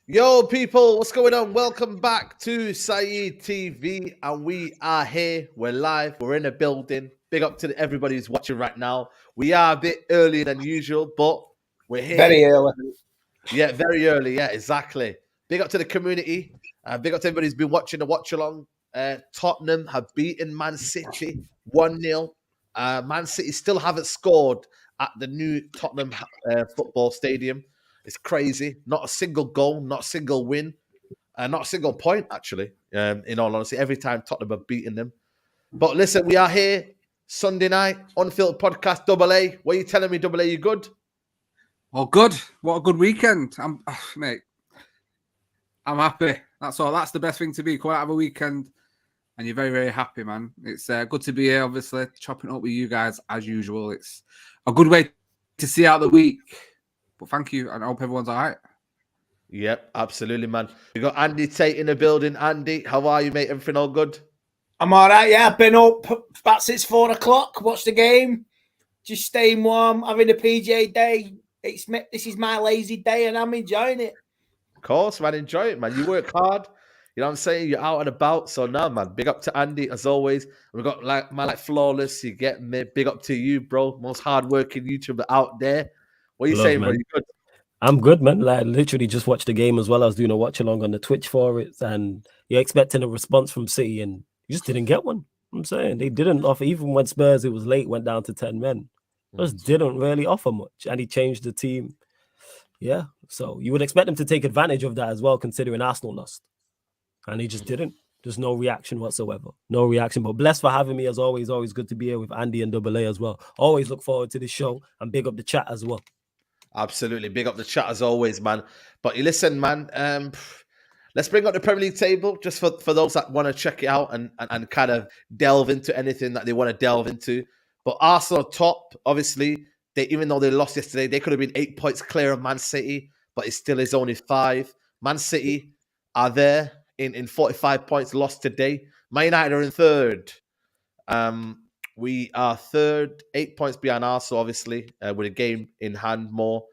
Yo, people, what's going on? Welcome back to Saeed TV, and we are here. We're live. We're in a building. Big up to everybody who's watching right now. We are a bit earlier than usual, but we're here. Very early. Yeah, very early. Yeah, exactly. Big up to the community. Big up to everybody who's been watching the watch-along. Tottenham have beaten Man City 1-0. Man City still haven't scored at the new Tottenham football stadium. It's crazy. Not a single goal, not a single win, not a single point, actually, in all honesty, every time Tottenham have beaten them. But listen, we are here Sunday night, Unfiltered podcast, Double A. What are you telling me, Double A? You good? Well, good. What a good weekend. Mate, I'm happy. That's all. That's the best thing to be. Quite have a weekend, and you're very, very happy, man. It's good to be here, obviously, chopping up with you guys as usual. It's a good way to see out the week. But thank you, and I hope everyone's all right. Yep, absolutely, man. We got Andy Tate in the building. Andy, how are you, mate? Everything all good? I'm all right, yeah. I've been up about since 4 o'clock, watched the game, just staying warm, having a PJ day. This is my lazy day, and I'm enjoying it. Of course, man. Enjoy it, man. You work hard. You know what I'm saying? You're out and about. So now, man, big up to Andy, as always. We've got like Flawless. You get me. Big up to you, bro. Most hardworking YouTuber out there. What are you saying, bro? You good? I'm good, man. Like, literally just watched the game as well. I was doing a watch along on the Twitch for it, and you're expecting a response from City, and you just didn't get one. I'm saying they didn't offer, even when Spurs, it was late, went down to 10 men. Just didn't really offer much, and he changed the team. Yeah, so you would expect him to take advantage of that as well, considering Arsenal lost, and he just didn't. There's no reaction whatsoever. No reaction. But blessed for having me as always. Always good to be here with Andy and Double A as well. Always look forward to the show, and big up the chat as well. Absolutely. Big up the chat as always, man. But you listen, man, let's bring up the Premier League table just for those that want to check it out and kind of delve into anything that they want to delve into. But Arsenal top, obviously, even though they lost yesterday, they could have been 8 points clear of Man City, but it still is only 5. Man City are there in 45 points, lost today. Man United are in third. We are third, 8 points behind Arsenal, obviously, with a game in hand more.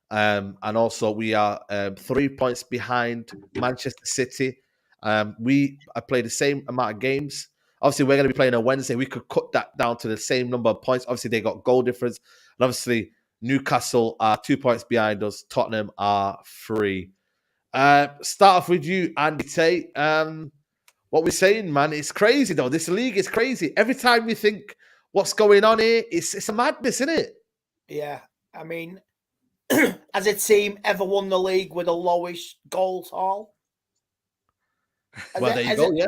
And also we are 3 points behind Manchester City I play the same amount of games. Obviously, we're going to be playing on Wednesday. We could cut that down to the same number of points. Obviously, they got goal difference. And obviously, Newcastle are 2 points behind us. Tottenham are 3. Start off with you, Andy Tate. What we're saying, man, it's crazy, though. This league is crazy. Every time you think what's going on here, it's a madness, isn't it? Yeah. I mean, has a team ever won the league with a lowish goal haul? Well, there you go, yeah.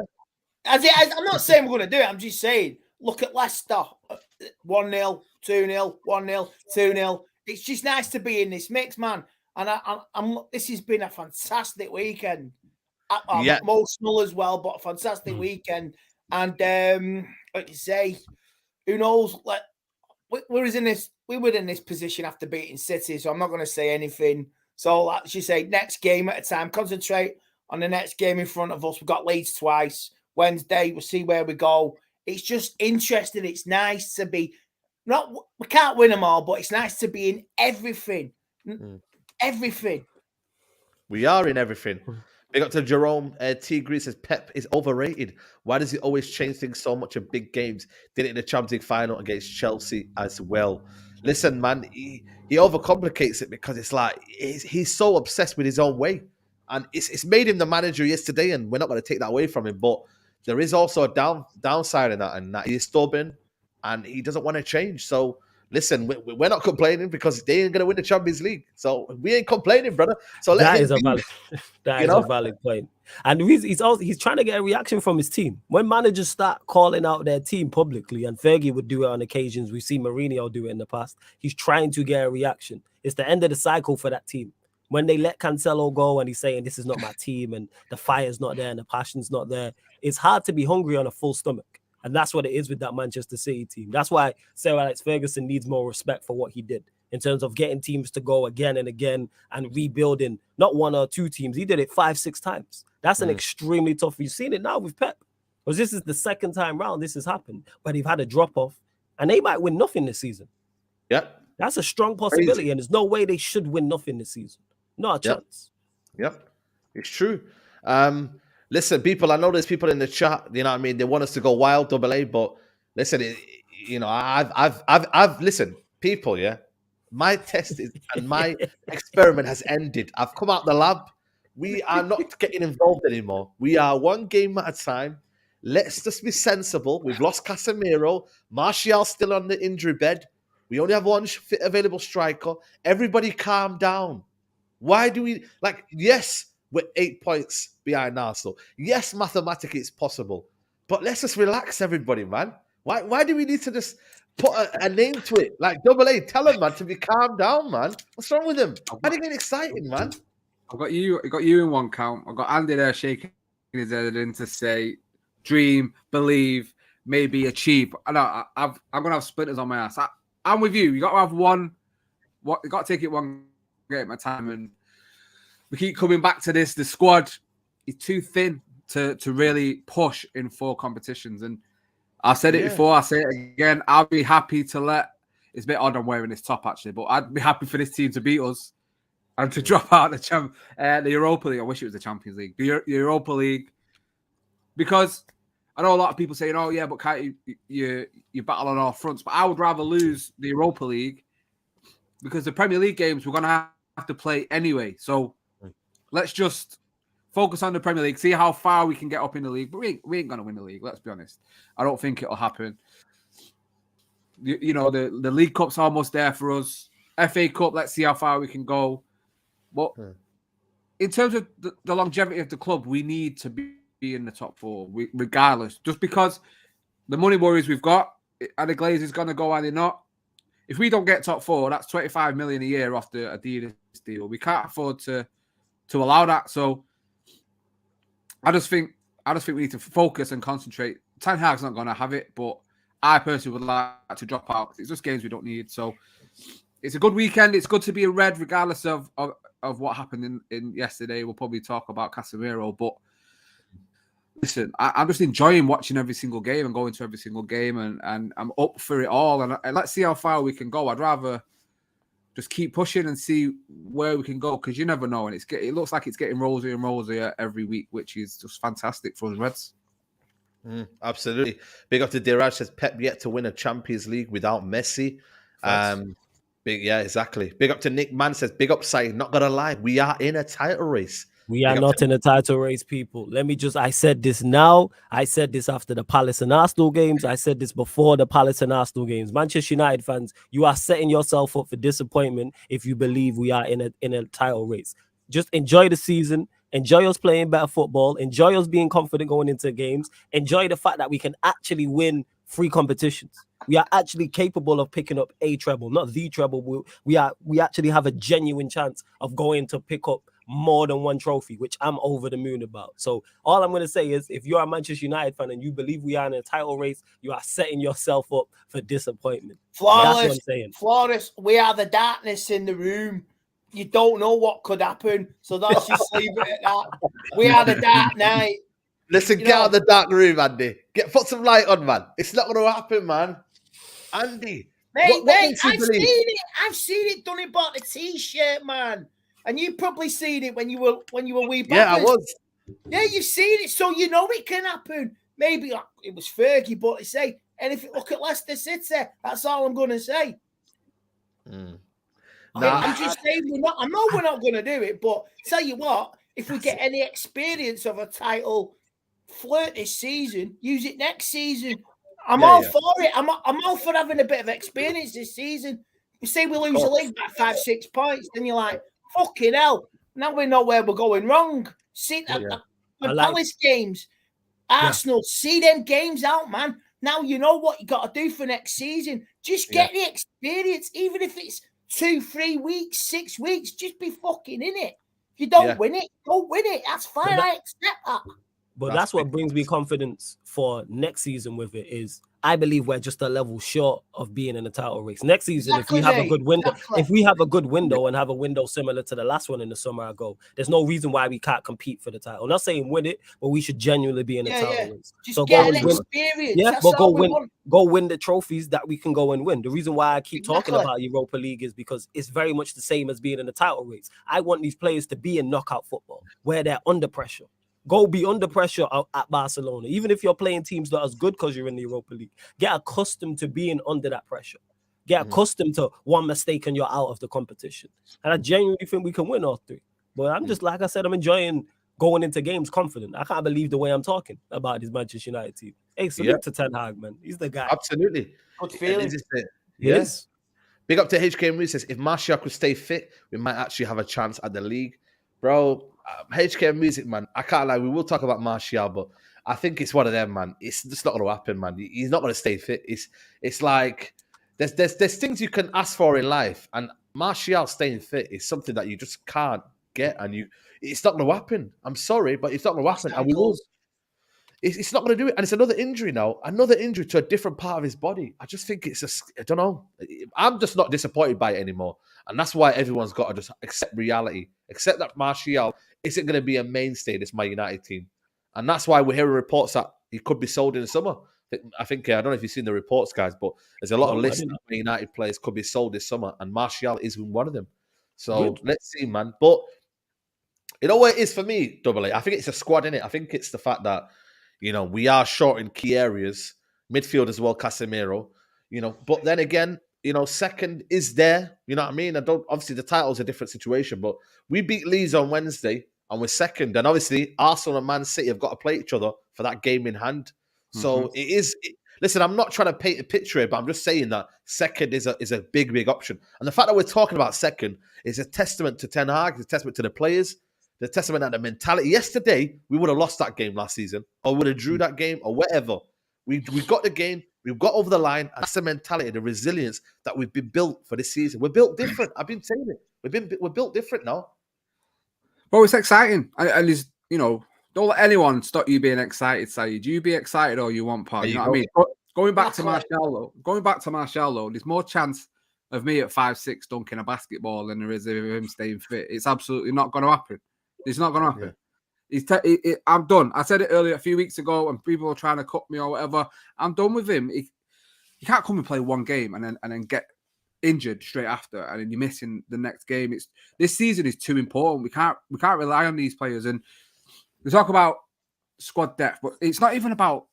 I'm not saying we're going to do it. I'm just saying, look at Leicester. 1-0, 2-0, 1-0, 2-0. It's just nice to be in this mix, man. And this has been a fantastic weekend. I'm emotional as well, but a fantastic weekend. And like you say, who knows? Like we were in this position after beating City, so I'm not going to say anything. So like you say, next game at a time. Concentrate on the next game in front of us. We've got Leeds twice. Wednesday, we'll see where we go. It's just interesting. It's nice to be we can't win them all, but it's nice to be in everything. Everything. We are in everything. Big up to Jerome Tigre says Pep is overrated. Why does he always change things so much in big games? Did it in the Champions League final against Chelsea as well. Listen, man, he overcomplicates it because it's like he's so obsessed with his own way. And it's made him the manager yesterday, and we're not going to take that away from him. But there is also a downside in that, and that he's stubborn and he doesn't want to change. So listen, we're not complaining because they ain't going to win the Champions League. So we ain't complaining, brother. So that is a valid point. And he's trying to get a reaction from his team. When managers start calling out their team publicly, and Fergie would do it on occasions, we've seen Mourinho do it in the past, he's trying to get a reaction. It's the end of the cycle for that team. When they let Cancelo go and he's saying, this is not my team, and the fire's not there and the passion's not there, it's hard to be hungry on a full stomach. And that's what it is with that Manchester City team. That's why Sir Alex Ferguson needs more respect for what he did in terms of getting teams to go again and again and rebuilding not 1 or 2 teams. He did it 5-6 times. That's an extremely tough. You've seen it now with Pep. Because this is the second time round this has happened, where they've had a drop-off and they might win nothing this season. Yeah. That's a strong possibility, and there's no way they should win nothing this season. Not a chance. Yep. It's true. Listen, people, I know there's people in the chat, you know what I mean? They want us to go wild, double A, but listen, I've listened, people, yeah. My test is, and my experiment has ended. I've come out the lab. We are not getting involved anymore. We are one game at a time. Let's just be sensible. We've lost Casemiro. Martial's still on the injury bed. We only have one fit available striker. Everybody calm down. Why do we, yes, we're 8 points behind Arsenal. Yes, mathematically it's possible. But let's just relax, everybody, man. Why do we need to just put a name to it? Like double A, tell them, man, to be calm down, man. What's wrong with them? Why are they getting excited, man? I got you in one count. I got Andy there shaking his head in to say, dream, believe, maybe achieve. I know I'm gonna have splinters on my ass. I'm with you. You got to have one. You got to take it one game at a time, and we keep coming back to this. The squad is too thin to really push in 4 competitions. And I said it before, I say it again. I'll be happy to it's a bit odd I'm wearing this top actually, but I'd be happy for this team to beat us and to drop out the Europa League. I wish it was the Champions League, the Europa League, because I know a lot of people saying, "Oh yeah, but can't you battle on all fronts?" But I would rather lose the Europa League because the Premier League games we're gonna have to play anyway. So let's just focus on the Premier League, see how far we can get up in the league. But we ain't gonna win the league. Let's be honest. I don't think it'll happen. The League Cup's almost there for us. FA Cup, let's see how far we can go. But in terms of the longevity of the club, we need to be in the top 4, regardless. Just because the money worries we've got, are the Glazers going to go, are they not? If we don't get top 4, that's 25 million a year off the Adidas deal. We can't afford to allow that. So I just think we need to focus and concentrate. Ten Hag's not going to have it, but I personally would like to drop out. It's just games we don't need. So it's a good weekend. It's good to be a red, regardless of what happened in yesterday. We'll probably talk about Casemiro, but listen, I'm just enjoying watching every single game and going to every single game, and I'm up for it all. And let's see how far we can go. I'd rather just keep pushing and see where we can go, because you never know. And it looks like it's getting rosier and rosier every week, which is just fantastic for us Reds. Absolutely. Big up to Diraj, says Pep yet to win a Champions League without Messi. Yeah, exactly. Big up to Nick Mann, says big up side. Not gonna lie, we are in a title race. We are not in a title race, people. I said this now. I said this after the Palace and Arsenal games. I said this before the Palace and Arsenal games. Manchester United fans, you are setting yourself up for disappointment if you believe we are in a title race. Just enjoy the season. Enjoy us playing better football. Enjoy us being confident going into games. Enjoy the fact that we can actually win 3 competitions. We are actually capable of picking up a treble, not the treble. We actually have a genuine chance of going to pick up more than 1 trophy, which I'm over the moon about. So all I'm going to say is, if you're a Manchester United fan and you believe we are in a title race, you are setting yourself up for disappointment. Flawless. That's what I'm saying. Flawless. We are the darkness in the room. You don't know what could happen, so let's just leave it at that. We are the dark night. Listen, get out of the dark room, Andy. Put some light on, man. It's not going to happen, man. Andy, mate, I've seen it done. It bought the T-shirt, man, and you probably seen it when you were wee. Yeah, I was. Yeah, you've seen it, so you know it can happen. Maybe it was Fergie, but I say, and if you look at Leicester City, that's all I'm going to say. I'm just saying I know we're not going to do it, but tell you what, if we get any experience of a title flirt this season, use it next season. I'm all for it. I'm all for having a bit of experience this season. You say we lose the league by 5-6 points, then you're like, fucking hell. Now we know where we're going wrong. See that Palace games, Arsenal, see them games out, man. Now you know what you got to do for next season. Just get the experience, even if it's 2-3 weeks, 6 weeks. Just be fucking in it. If you don't win it, don't win it. That's fine. I accept that. But that's what brings me confidence for next season with it is I believe we're just a level short of being in the title race. Next season, if we have a good window, and have a window similar to the last one in the summer ago, there's no reason why we can't compete for the title. I'm not saying win it, but we should genuinely be in the title race. Just get an experience. Yeah, but go win the trophies that we can go and win. The reason why I keep talking about Europa League is because it's very much the same as being in the title race. I want these players to be in knockout football where they're under pressure. Go be under pressure at Barcelona. Even if you're playing teams not as good because you're in the Europa League, get accustomed to being under that pressure. Get accustomed to one mistake and you're out of the competition. And I genuinely think we can win all 3. But I'm just, like I said, I'm enjoying going into games confident. I can't believe the way I'm talking about this Manchester United team. Hey, salute to Ten Hag, man. He's the guy. Absolutely. Good feeling. Yes. Big up to HK Moose says, if Martial could stay fit, we might actually have a chance at the league. Bro, HK Music, man, I can't lie. We will talk about Martial, but I think it's one of them, man. It's just not going to happen, man. He's not going to stay fit. It's like there's things you can ask for in life, and Martial staying fit is something that you just can't get, and it's not going to happen. I'm sorry, but it's not going to happen, and we will. It's not going to do it, and it's another injury now, another injury to a different part of his body. I just think I don't know. I'm just not disappointed by it anymore, and that's why everyone's got to just accept reality, accept that Martial isn't going to be a mainstay in this Man United team, and that's why we're hearing reports that he could be sold in the summer. I think I don't know if you've seen the reports, guys, but there's a lot of lists of Man United players could be sold this summer, and Martial is one of them. So let's see, man. But you know what it is for me, Double A? I think it's a squad, innit? I think it's the fact that we are short in key areas, midfield as well, Casemiro. But then again, second is there. You know what I mean? Obviously the title's a different situation, but we beat Leeds on Wednesday and we're second. And obviously Arsenal and Man City have got to play each other for that game in hand. So it is. Listen, I'm not trying to paint a picture here, but I'm just saying that second is a big, big option. And the fact that we're talking about second is a testament to Ten Hag, it's a testament to the players, the testament and the mentality. Yesterday, we would have lost that game last season, or would have drew that game, or whatever. We got the game, we've got over the line, and that's the mentality, the resilience that we've been built for this season. We're built different. I've been saying it. We're built different now. Well, it's exciting, and it's, don't let anyone stop you being excited, Saeed. You be excited or you want part. You know what I mean? Going back to Martial, though, there's more chance of me at 5'6" dunking a basketball than there is of him staying fit. It's absolutely not going to happen. It's not going to happen. Yeah. I'm done. I said it earlier a few weeks ago, and people were trying to cut me or whatever. I'm done with him. He can't come and play one game and then get injured straight after, and then you're missing the next game. This season is too important. We can't rely on these players. And we talk about squad depth, but it's not even about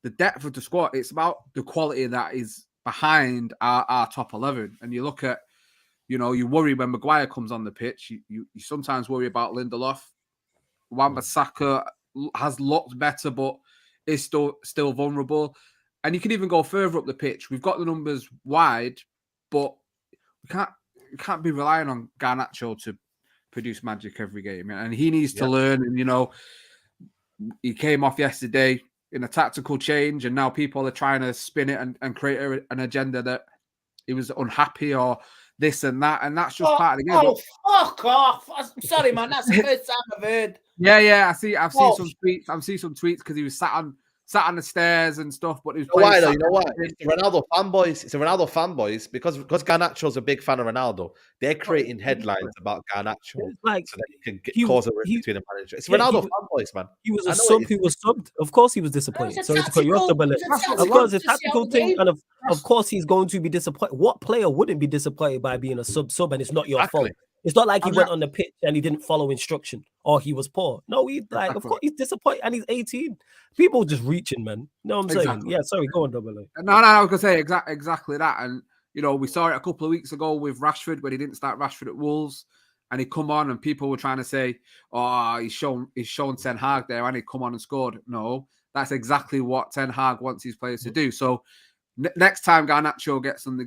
the depth of the squad. It's about the quality that is behind our top 11. And you look at, you worry when Maguire comes on the pitch. You sometimes worry about Lindelof. Wan-Bissaka has looked better, but is still vulnerable. And you can even go further up the pitch. We've got the numbers wide, but we can't be relying on Garnacho to produce magic every game. And he needs to learn. And, he came off yesterday in a tactical change, and now people are trying to spin it and create an agenda that he was unhappy or this and that. And that's just part of the game. Oh, fuck off. I'm sorry, man. That's the first time I've heard. Yeah. I've seen some tweets. I've seen some tweets because he was sat on the stairs and stuff, but he was playing. You know why? It's the Ronaldo fanboys. Because Garnacho's a big fan of Ronaldo. They're creating headlines about Garnacho so that he can cause a rift between the manager. It's Ronaldo fanboys, man. He was a sub. He was subbed. Of course, he was disappointed. Sorry to cut you off, of course, it's a tactical thing, and of course, he's going to be disappointed. What player wouldn't be disappointed by being a sub, and it's not your fault? It's not like he went on the pitch and he didn't follow instruction or he was poor. No, of course he's disappointed and he's 18. People just reaching, man. You know what I'm saying? Yeah, sorry, go on, Double A. No, I was going to say exactly that. And, we saw it a couple of weeks ago with Rashford when he didn't start Rashford at Wolves and he come on and people were trying to say, oh, he's shown Ten Hag there and he come on and scored. No, that's exactly what Ten Hag wants his players to do. So next time Garnacho gets in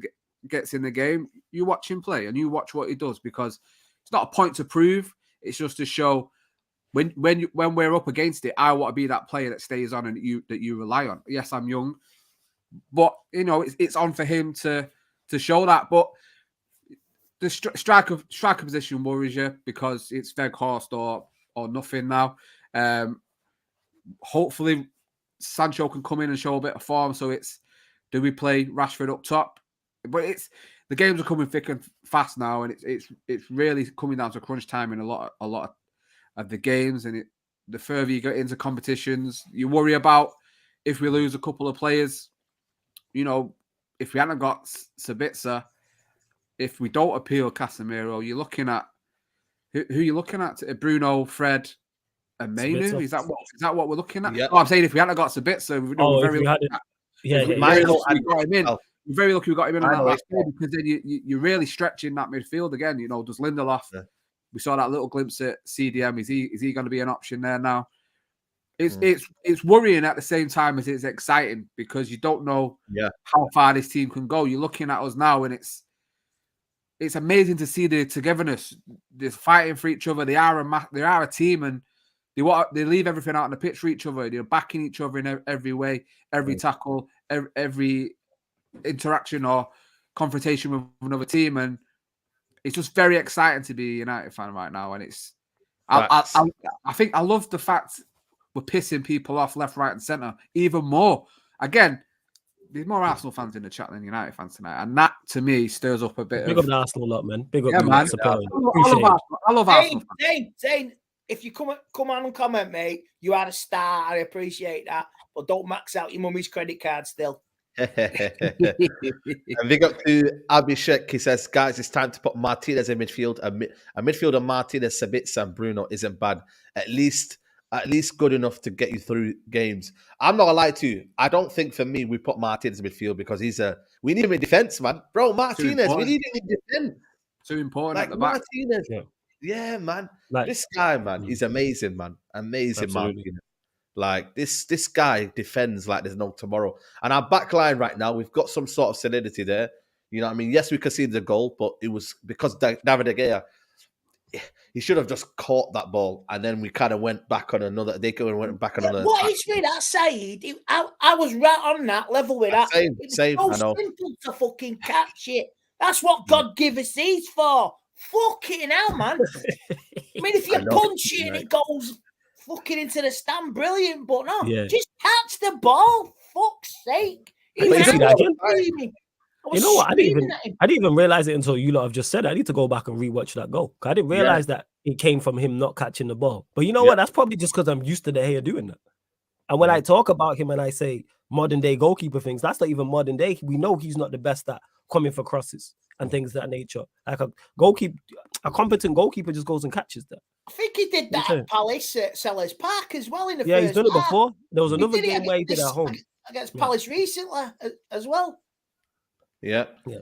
the game, you watch him play and you watch what he does, because it's not a point to prove. It's just to show when we're up against it, I want to be that player that stays on and that you rely on. Yes, I'm young, but it's on for him to show that. But the striker position worries you because it's Weghorst or nothing now. Hopefully Sancho can come in and show a bit of form. So do we play Rashford up top? But the games are coming thick and fast now, and it's really coming down to crunch time in a lot of the games. And the further you get into competitions, you worry about if we lose a couple of players. If we hadn't got Sabitzer, if we don't appeal Casemiro, you're looking at who you're looking at? Bruno, Fred, and Mainu. Is that what we're looking at? Yeah. Oh, I'm saying if we hadn't got Sabitzer, we're very lucky we got him in on that last game, because then you're really stretching that midfield again. Does Lindelof? Yeah. We saw that little glimpse at CDM. Is he going to be an option there now? It's worrying at the same time as it's exciting, because you don't know how far this team can go. You're looking at us now, and it's amazing to see the togetherness. They're fighting for each other. They are a team, and they leave everything out on the pitch for each other. They're backing each other in every way, every tackle, every interaction or confrontation with another team, and it's just very exciting to be a United fan right now. And I think I love the fact we're pissing people off left, right, and centre even more. Again, there's more Arsenal fans in the chat than United fans tonight, and that to me stirs up a bit. Big up the Arsenal lot, man. Big up, man. I love Arsenal. Zane, if you come on and comment, mate, you had a star. I appreciate that, but don't max out your mummy's credit card still. And big up to Abhishek. He says, guys, it's time to put Martinez in midfield. A midfield of Martinez, Sabitzer, and Bruno isn't bad. At least good enough to get you through games. I'm not gonna lie to you. I don't think for me we put Martinez in midfield because we need him in defense, man. Bro, Martinez, we need him in defense. Too important at the back. Martinez. Yeah, man. This guy, man, he's amazing, man. Amazing. Absolutely. Martinez. Like this guy defends like there's no tomorrow. And our back line right now, we've got some sort of solidity there. You know what I mean? Yes, we conceded the goal, but it was because David De Gea, he should have just caught that ball, and then we kind of went back on another. They went back on another. What is with that, Saeed? I was right on that level with that. Same. So I know. Simple to fucking catch it. That's what God give us these for. Fucking hell, man. I mean, if you punch it and it goes fucking into the stand, brilliant. But no, just catch the ball. Fuck's sake. You know what? I didn't even realize it until you lot have just said it. I need to go back and rewatch that goal. I didn't realize that it came from him not catching the ball. But you know what? That's probably just because I'm used to De Gea doing that. And when I talk about him and I say modern day goalkeeper things, that's not even modern day. We know he's not the best at coming for crosses. and things of that nature. Like a competent goalkeeper just goes and catches that. I think he did that at Palace at Sellers Park as well in the Yeah, first he's done it half. before. There was another did it game where he did it at home. Against Palace recently as well. Yeah. Yeah.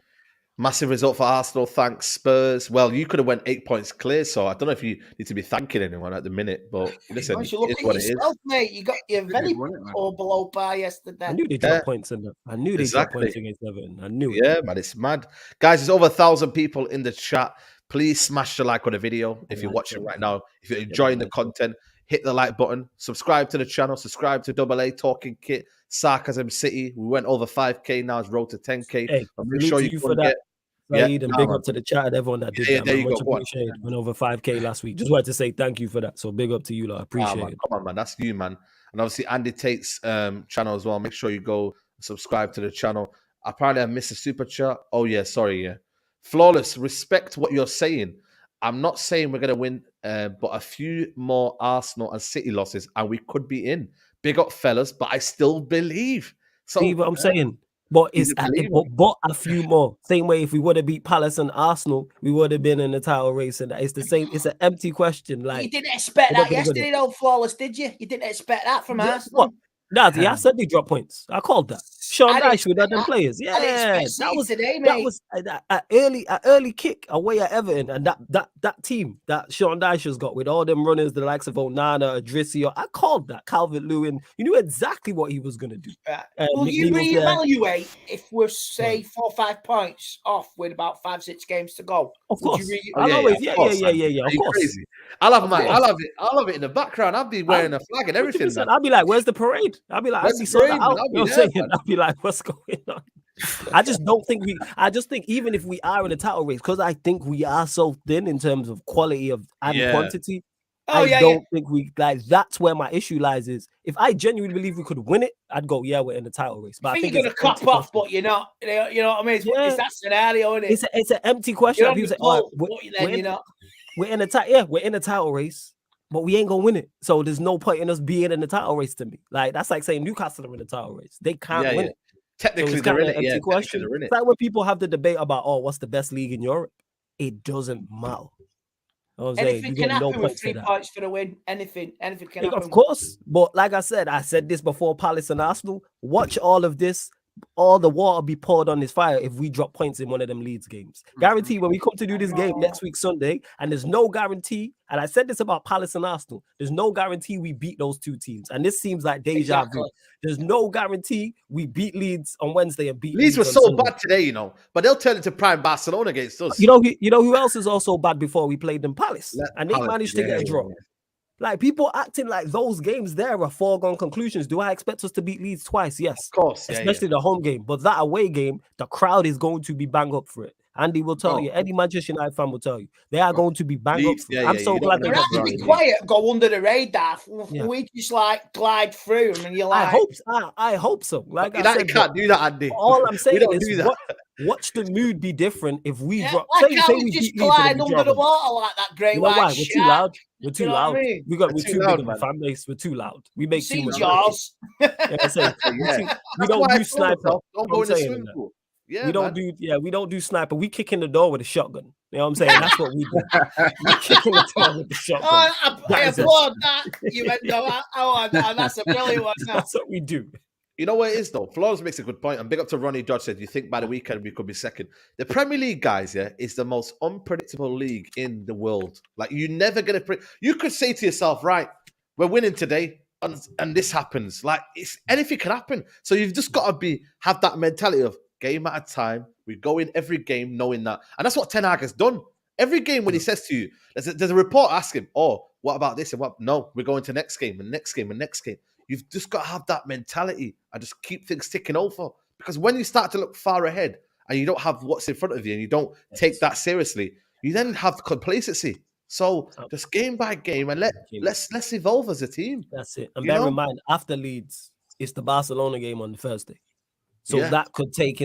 Massive result for Arsenal. Thanks, Spurs. Well, you could have went 8 points clear, so I don't know if you need to be thanking anyone at the minute, but listen, Once you look it's at what yourself, mate, you got your very won it, man. poor below par yesterday. I knew they dropped points in that. I knew they dropped points against Everton. I knew it. Yeah, man, it's mad. Guys, there's over 1,000 people in the chat. Please smash the like on the video if you're watching right now. If you're enjoying the content, hit the like button. Subscribe to the channel. Subscribe to AA Talking Kit, Sarcasm City. We went over 5K now. It's road to 10K. Hey, make sure you for that. And big man. up to the chat and everyone that did that. There you much go. appreciated. Went over 5K last week. Just wanted to say thank you for that. So big up to you, lot. Appreciate it. Come on, man. That's you, man. And obviously Andy Tate's channel as well. Make sure you go subscribe to the channel. Apparently I missed a super chat. Oh yeah, sorry, yeah. Flawless, respect what you're saying. I'm not saying we're gonna win, but a few more Arsenal and City losses, and we could be in. Big up, fellas, but I still believe. So see what I'm saying? But it's but a few more. Same way, if we would have beat Palace and Arsenal, we would have been in the title race. And it's the same. It's an empty question. Like you didn't expect that yesterday, though, Flawless, did you? You didn't expect that from Arsenal. What? I said they dropped points. I called that. Sean Dyche with them players. Yeah, that was today, mate. That was an early kick away at Everton, and that team that Sean Dyche has got with all them runners, the likes of Onana, Adrisio. I called that. Calvert-Lewin. You knew exactly what he was going to do. Will you reevaluate if we're say 4 or 5 points off with about 5-6 games to go? Of course. Of course. Crazy. I'll have it in the background. I'll be wearing a flag and everything. I'll be like, "Where's the parade?" I'll be like, I'll be like, what's going on? I just think even if we are in a title race, because I think we are so thin in terms of quality and quantity. I don't think we like. That's where my issue lies. Is if I genuinely believe we could win it, I'd go, yeah, we're in the title race. But I think you're gonna cop off, but you're not. You know what I mean? It's that scenario, isn't it? It's an empty question. People say, we're in a title race. But we ain't gonna win it, so there's no point in us being in the title race. To me, like that's like saying Newcastle are in the title race; they can't win it. Technically, they're in it. Question. It's like when people have the debate about, what's the best league in Europe? It doesn't matter. Anything can happen with 3 points for the win. Anything can happen. Of course, but like I said this before Palace and Arsenal. Watch all of this. All the water be poured on this fire if we drop points in one of them Leeds games. Guarantee when we come to do this game next week Sunday, and there's no guarantee, and I said this about Palace and Arsenal, there's no guarantee we beat those two teams. And this seems like deja vu. There's no guarantee we beat Leeds on Wednesday and beat Leeds were so bad today, but they'll turn into prime Barcelona against us. You know who else is also bad before we played them? Palace. And they managed to get a draw. Like people acting like those games there are foregone conclusions. Do I expect us to beat Leeds twice? Yes, of course, especially the home game. But that away game, the crowd is going to be bang up for it. Andy will tell you. Any Manchester United fan will tell you they are going to be bang up. For it. I'm so glad they have to be quiet, go under the radar. We just like glide through them, and you're like, I hope so. Like I said, can't do that, Andy. All I'm saying is, watch the mood be different if we drop. Say we just glide under the water like that great white shark. We're too loud. We're too loud. We're too big of a fan base. We're too loud. We make too much Jaws. We don't do sniper. Don't go in the swimming pool. Yeah, we don't do sniper. We kick in the door with a shotgun. You know what I'm saying? That's what we do. We kick in the door with the shotgun. I applaud that. You went, that's a brilliant one. That's what we do. You know what it is, though? Flores makes a good point. And big up to Ronnie Dodge said, you think by the weekend we could be second. The Premier League, guys, is the most unpredictable league in the world. Like, you're never going to... You could say to yourself, right, we're winning today, and this happens. Like, anything can happen. So you've just got to have that mentality of game at a time. We go in every game knowing that. And that's what Ten Hag has done. Every game when he says to you, there's a report asking, what about this? And what? No, we're going to next game and next game and next game. You've just got to have that mentality and just keep things ticking over. Because when you start to look far ahead and you don't have what's in front of you and you don't take that seriously, you then have complacency. So just game by game and let's evolve as a team. That's it. And bear in mind, after Leeds, it's the Barcelona game on Thursday. So that could take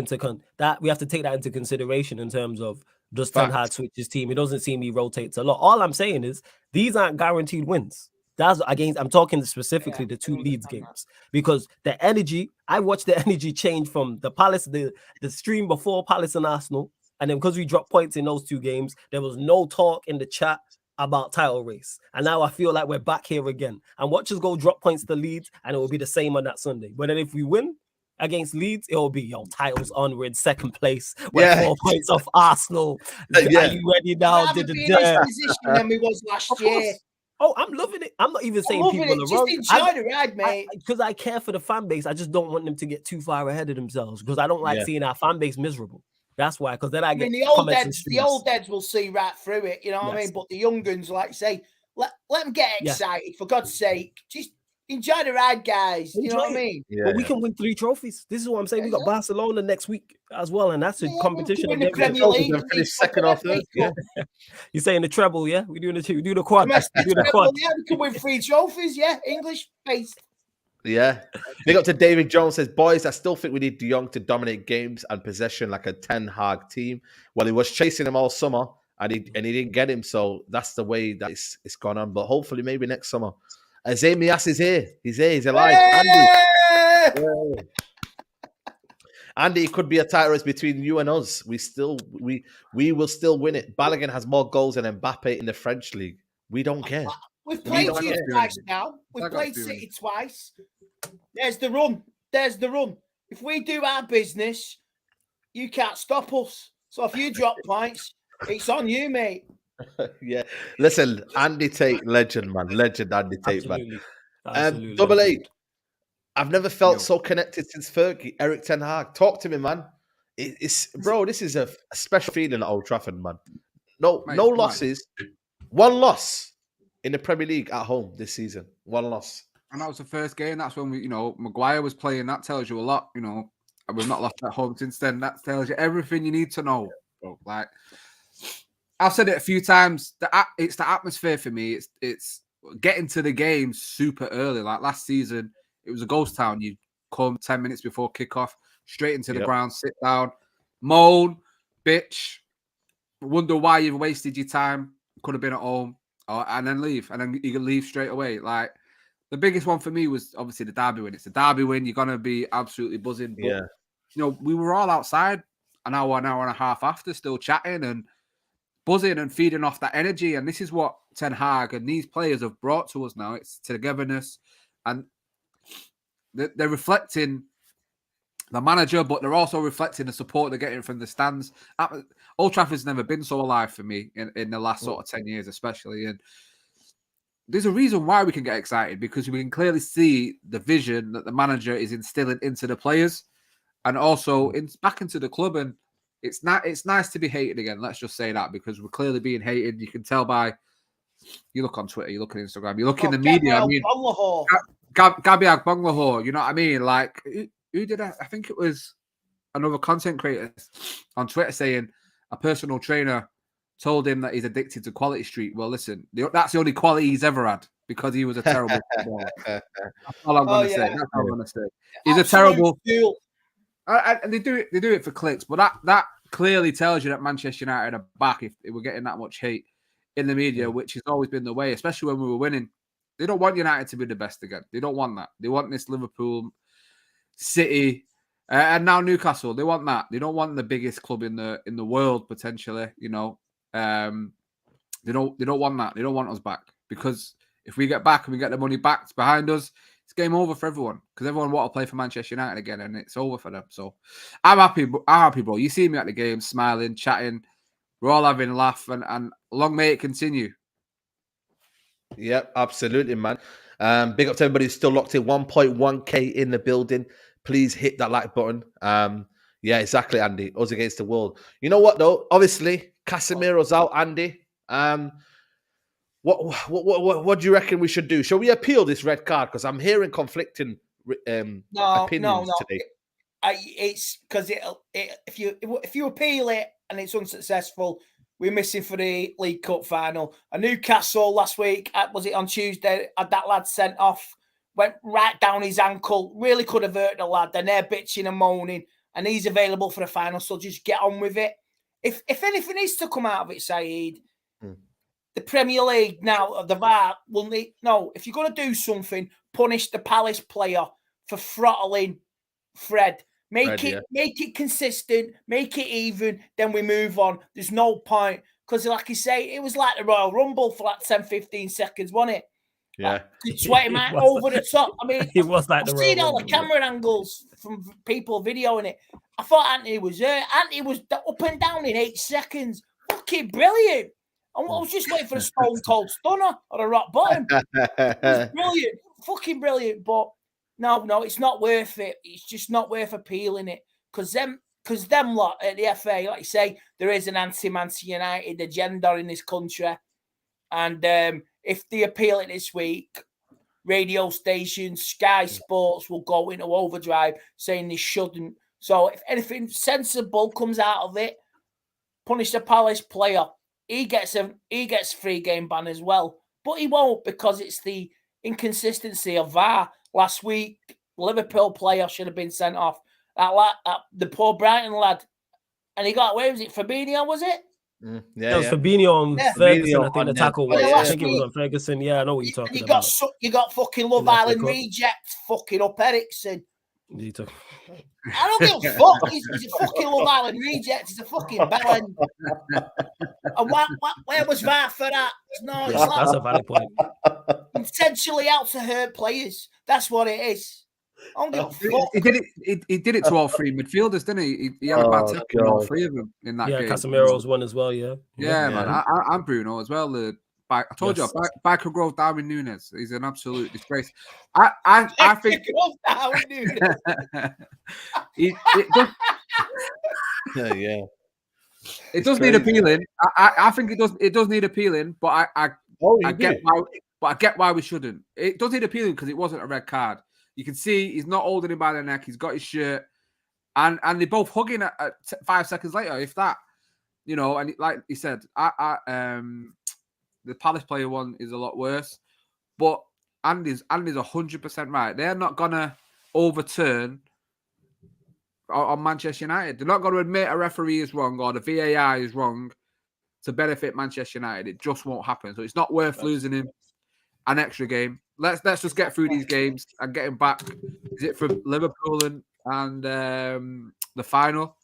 that we have to take that into consideration in terms of does Ten Hag switch his team? It doesn't seem he rotates a lot. All I'm saying is these aren't guaranteed wins. That's I'm talking specifically the two Leeds games because the energy. I watched the energy change from the Palace, the stream before Palace and Arsenal And then because we dropped points in those 2 games, there was no talk in the chat about title race. And now I feel like we're back here again. And watch us go drop points to Leeds, and it will be the same on that Sunday. But then if we win against Leeds, it will be, titles on. We're in second place. We're 4 points off Arsenal. Are you ready now? Rather be in this position than we was last year. Oh, I'm loving it. I'm not even saying people are Just wrong. enjoy the ride, mate. Because I care for the fan base. I just don't want them to get too far ahead of themselves, because I don't like seeing our fan base miserable. That's why, because then I get the old heads will see right through it, you know what I mean? But the young guns, like say, let them get excited, for God's sake. Just enjoy the ride, guys. You know what I mean? Yeah, but we can win 3 trophies. This is what I'm saying. We got Barcelona next week as well, and that's a competition. In the Premier League, finish second or third. Yeah. You're saying the treble, yeah? We do the quad. We do the quad. Yeah, we can win 3 trophies, yeah. English based. Yeah. Big up to David Jones, says, boys, I still think we need De Jong to dominate games and possession like a Ten Hag team. Well, he was chasing him all summer and he didn't get him. So that's the way that it's gone on. But hopefully maybe next summer. Zamias is here. He's here. He's alive. Hey! Andy. Andy, it could be a title race between you and us. We will still win it. Balogun has more goals than Mbappe in the French league. We don't care. We've played City twice now. We've played City twice. There's the run. If we do our business, you can't stop us. So if you drop points, it's on you, mate. Yeah. Listen, Andy Tate, legend, man. Legend Andy Tate, man. Absolutely. Double A. I've never felt so connected since Fergie. Eric Ten Hag. Talk to me, man. Bro, this is a special feeling at Old Trafford, man. No losses. One loss in the Premier League at home this season. One loss. And that was the first game. That's when Maguire was playing. That tells you a lot, and we've not lost at home since then. That tells you everything you need to know, bro. Like, I've said it a few times. It's the atmosphere for me. It's getting to the game super early. Like last season, it was a ghost town. You come 10 minutes before kickoff, straight into the ground, sit down, moan, bitch, wonder why you've wasted your time. Could have been at home, and then leave, and then you can leave straight away. Like the biggest one for me was obviously the derby win. It's a derby win. You're gonna be absolutely buzzing. But, we were all outside an hour and a half after, still chatting and buzzing and feeding off that energy. And this is what Ten Hag and these players have brought to us now. It's togetherness, and they're reflecting the manager, but they're also reflecting the support they're getting from the stands. Old Trafford's never been so alive for me in the last sort of 10 years, especially. And there's a reason why we can get excited, because we can clearly see the vision that the manager is instilling into the players and also back into the club. And it's nice to be hated again. Let's just say that, because we're clearly being hated. You can tell by, you look on Twitter, you look on Instagram, you look in the media. I mean, Gabby Agbonglahor, you know what I mean? Like, who did I think it was another content creator on Twitter saying a personal trainer told him that he's addicted to Quality Street. Well, listen, that's the only quality he's ever had, because he was a terrible footballer. That's all I'm going to say. That's all I'm going to say. He's a terrible. And they do it for clicks, but that clearly tells you that Manchester United are back if we're getting that much hate in the media, which has always been the way, especially when we were winning. They don't want United to be the best again. They don't want that. They want this Liverpool, City, and now Newcastle. They want that. They don't want the biggest club in the world potentially. They don't want that. They don't want us back, because if we get back and we get the money back behind us, it's game over for everyone, because everyone want to play for Manchester United again, and it's over for them. So I'm happy, bro. You see me at the game, smiling, chatting. We're all having a laugh, and long may it continue. Yep, absolutely, man. Big up to everybody who's still locked in. 1.1k in the building. Please hit that like button. Yeah, exactly, Andy. Us against the world. You know what, though? Obviously, Casemiro's out, Andy. What do you reckon we should do? Shall we appeal this red card? Because I'm hearing conflicting opinions today. It's because if you appeal it and it's unsuccessful, we're missing for the League Cup final. A Newcastle last week, was it on Tuesday, had that lad sent off, went right down his ankle, really could have hurt the lad, and they're bitching and moaning, and he's available for the final, so just get on with it. If anything is to come out of it, Saeed, the Premier League now, the VAR will need, if you're going to do something, punish the Palace player for throttling Fred, Make it consistent, make it even, then we move on. There's no point. Because like you say, it was like the Royal Rumble for like 10, 15 seconds, wasn't it? Yeah. Sweating man over the top. I mean, it was like I've seen all the camera angles from people videoing it. I thought Anthony was there. Anthony was up and down in 8 seconds. Fucking brilliant. I was just waiting for a stone cold stunner or a rock bottom. It was brilliant. Fucking brilliant. But no, it's not worth it. It's just not worth appealing it. Because them lot at the FA, like you say, there is an anti-Manchester United agenda in this country. And if they appeal it this week, radio stations, Sky Sports will go into overdrive saying they shouldn't. So if anything sensible comes out of it, punish the Palace player. He gets 3-game ban as well. But he won't, because it's the inconsistency of VAR. Last week, Liverpool player should have been sent off. The poor Brighton lad. And he got, where was it? Fabinho, was it? It was Fabinho on Ferguson. I think the tackle was. I think it was on Ferguson. Yeah, I know what you're talking about. You got fucking Love Island reject fucking up Ericsson. I don't give a fuck. He's a fucking Love Island reject. He's a fucking bellend. And where was VAR for that? No, that's a valid point. Intentionally out to hurt players. That's what it is. I don't give a fuck. He did it to all 3 midfielders, didn't he? He had a bad tackle on all 3 of them in that game. Yeah, Casemiro's one as well, yeah. Yeah, man. I'm Bruno as well. I told you, Biker Grove, Darwin Núñez. He's an absolute disgrace. I think Darwin Núñez. It does need appealing. I think it does need appealing, but I get why we shouldn't. It does need appealing because it wasn't a red card. You can see he's not holding him by the neck. He's got his shirt, and they're both hugging at 5 seconds later, if that. And like he said, the Palace player one is a lot worse. But Andy's 100% right. They're not gonna overturn on Manchester United. They're not going to admit a referee is wrong or the VAR is wrong to benefit Manchester United. It just won't happen. So it's not worth losing him an extra game. Let's just get through these games and get him back. Is it for Liverpool and the final?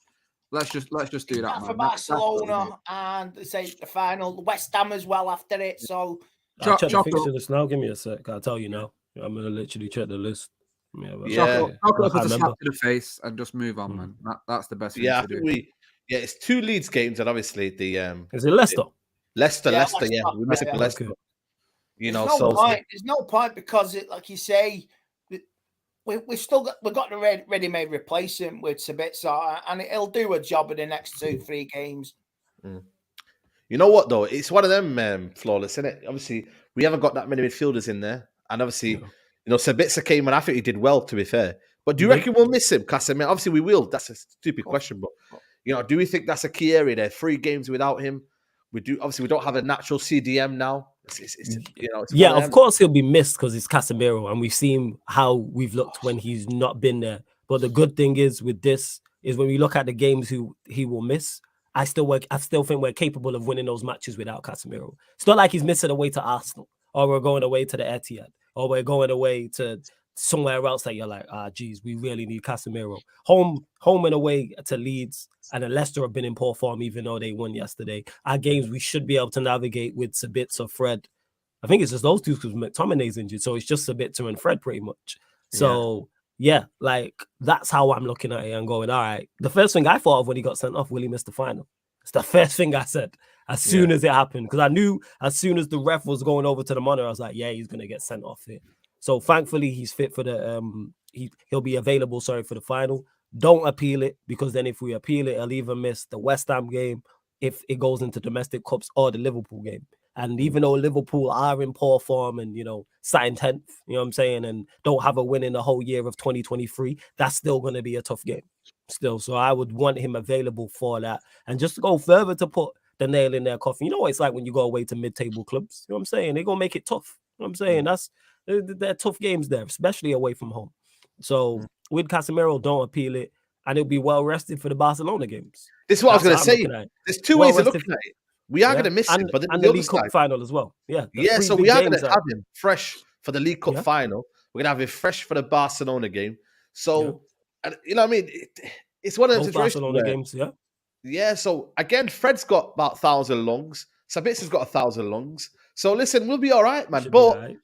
Let's just do that. For Barcelona and say the final, West Ham as well after it. So I'll check the fixture list now. Give me a sec. I'll tell you now. I'm gonna literally check the list. Chocolate puts a slap to the face and just move on, man. That's the best thing to do. It's 2 Leeds games, and obviously the is it Leicester? Leicester. Yeah, we missed it for Leicester. Okay. There's no point because it, like you say, we've got the ready-made replacement with Sabitzer, and it'll do a job in the next 2-3 games. You know what though? It's one of them flawless, isn't it? Obviously, we haven't got that many midfielders in there, and obviously, Sabitzer came and I think he did well. To be fair, but do you reckon we'll miss him, Casemiro? Obviously, we will. That's a stupid question, but do we think that's a key area there? 3 games without him. We do. Obviously, we don't have a natural CDM now. Of course he'll be missed because it's Casemiro, and we've seen how we've looked when he's not been there. But the good thing is with this is when we look at the games who he will miss, I still think we're capable of winning those matches without Casemiro. It's not like he's missing away to Arsenal, or we're going away to the Etihad, or we're going away to somewhere else that you're like, geez, we really need Casemiro. Home and away to Leeds, and then Leicester have been in poor form, even though they won yesterday. Our games we should be able to navigate with Sabitzer, Fred. I think it's just those two because McTominay's injured, so it's just Sabitzer and Fred pretty much. So that's how I'm looking at it and going, all right. The first thing I thought of when he got sent off, will he miss the final? It's the first thing I said as soon as it happened, because I knew as soon as the ref was going over to the monitor, I was like, yeah, he's gonna get sent off here. So thankfully he's fit for the he'll be available, for the final. Don't appeal it, because then if we appeal it, I'll either miss the West Ham game if it goes into domestic cups or the Liverpool game. And even though Liverpool are in poor form and, sat in 10th, you know what I'm saying, and don't have a win in the whole year of 2023, that's still going to be a tough game still. So I would want him available for that. And just to go further to put the nail in their coffin, you know what it's like when you go away to mid-table clubs? You know what I'm saying? They're going to make it tough. You know what I'm saying? They're tough games there, especially away from home. So with Casemiro, don't appeal it, and it'll be well rested for the Barcelona games. This is what I was going to say. There's 2 ways of looking at it. We are going to miss him, but then the League Cup final as well. So we are going to have him fresh for the League Cup final. We're going to have him fresh for the Barcelona game. So, And you know what I mean? It's one of those Both situations Barcelona where, games, yeah. yeah. So again, Fred's got about 1,000 lungs. Sabitzer's got 1,000 lungs. So listen, we'll be all right, man. Should be But all right.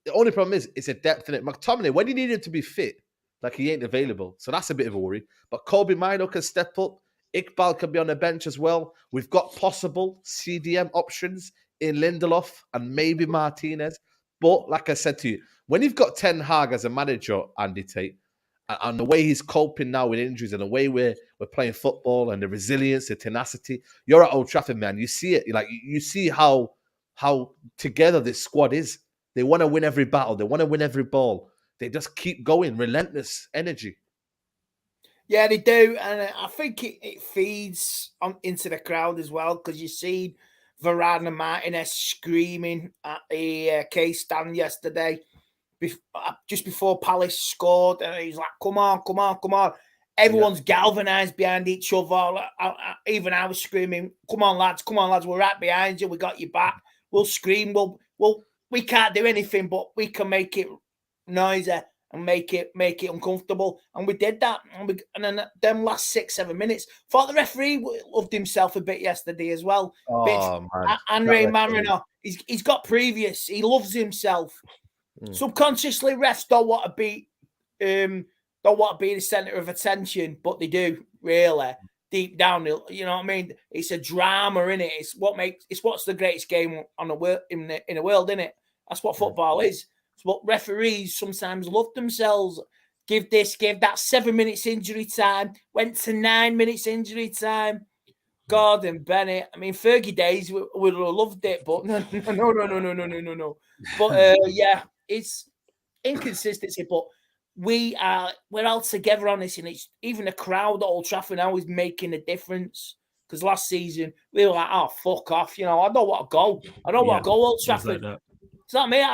the only problem is it's a depth in it. McTominay, when you need him to be fit, like he ain't available. So that's a bit of a worry. But Kobe Mino can step up. Iqbal can be on the bench as well. We've got possible CDM options in Lindelof and maybe Martinez. But like I said to you, when you've got Ten Hag as a manager, Andy Tate, and the way he's coping now with injuries and the way we're playing football and the resilience, the tenacity, you're at Old Trafford, man. You see it. Like you see how together this squad is. They want to win every battle. They want to win every ball. They just keep going, relentless energy. Yeah, they do, and I think it feeds into the crowd as well, because you see Varane and Martinez screaming at the K-stand yesterday, just before Palace scored, and he's like, come on, come on, come on. Everyone's galvanised behind each other. Even I was screaming, come on, lads, we're right behind you, we got you back. We'll scream, we can't do anything, but we can make it noisy and make it uncomfortable. And we did that. And then them last 6-7 minutes, thought the referee loved himself a bit yesterday as well. Oh, man. Andre Marino, he's got previous. He loves himself. Subconsciously, refs don't want to be the centre of attention, but they do, really. Deep down, you know what I mean? It's a drama, innit? It's what's the greatest game on the world in the world, innit? That's what football is. It's what referees sometimes love themselves. Give this, give that. 7 minutes injury time. Went to 9 minutes injury time. Gordon Bennett. I mean, Fergie days would have loved it, but no. But yeah, it's inconsistency. But we're all together on this, and it's even the crowd at Old Trafford now is making a difference. Because last season we were like, oh, fuck off, you know, I don't want to go. I don't want to go Old Trafford. Like it's not me.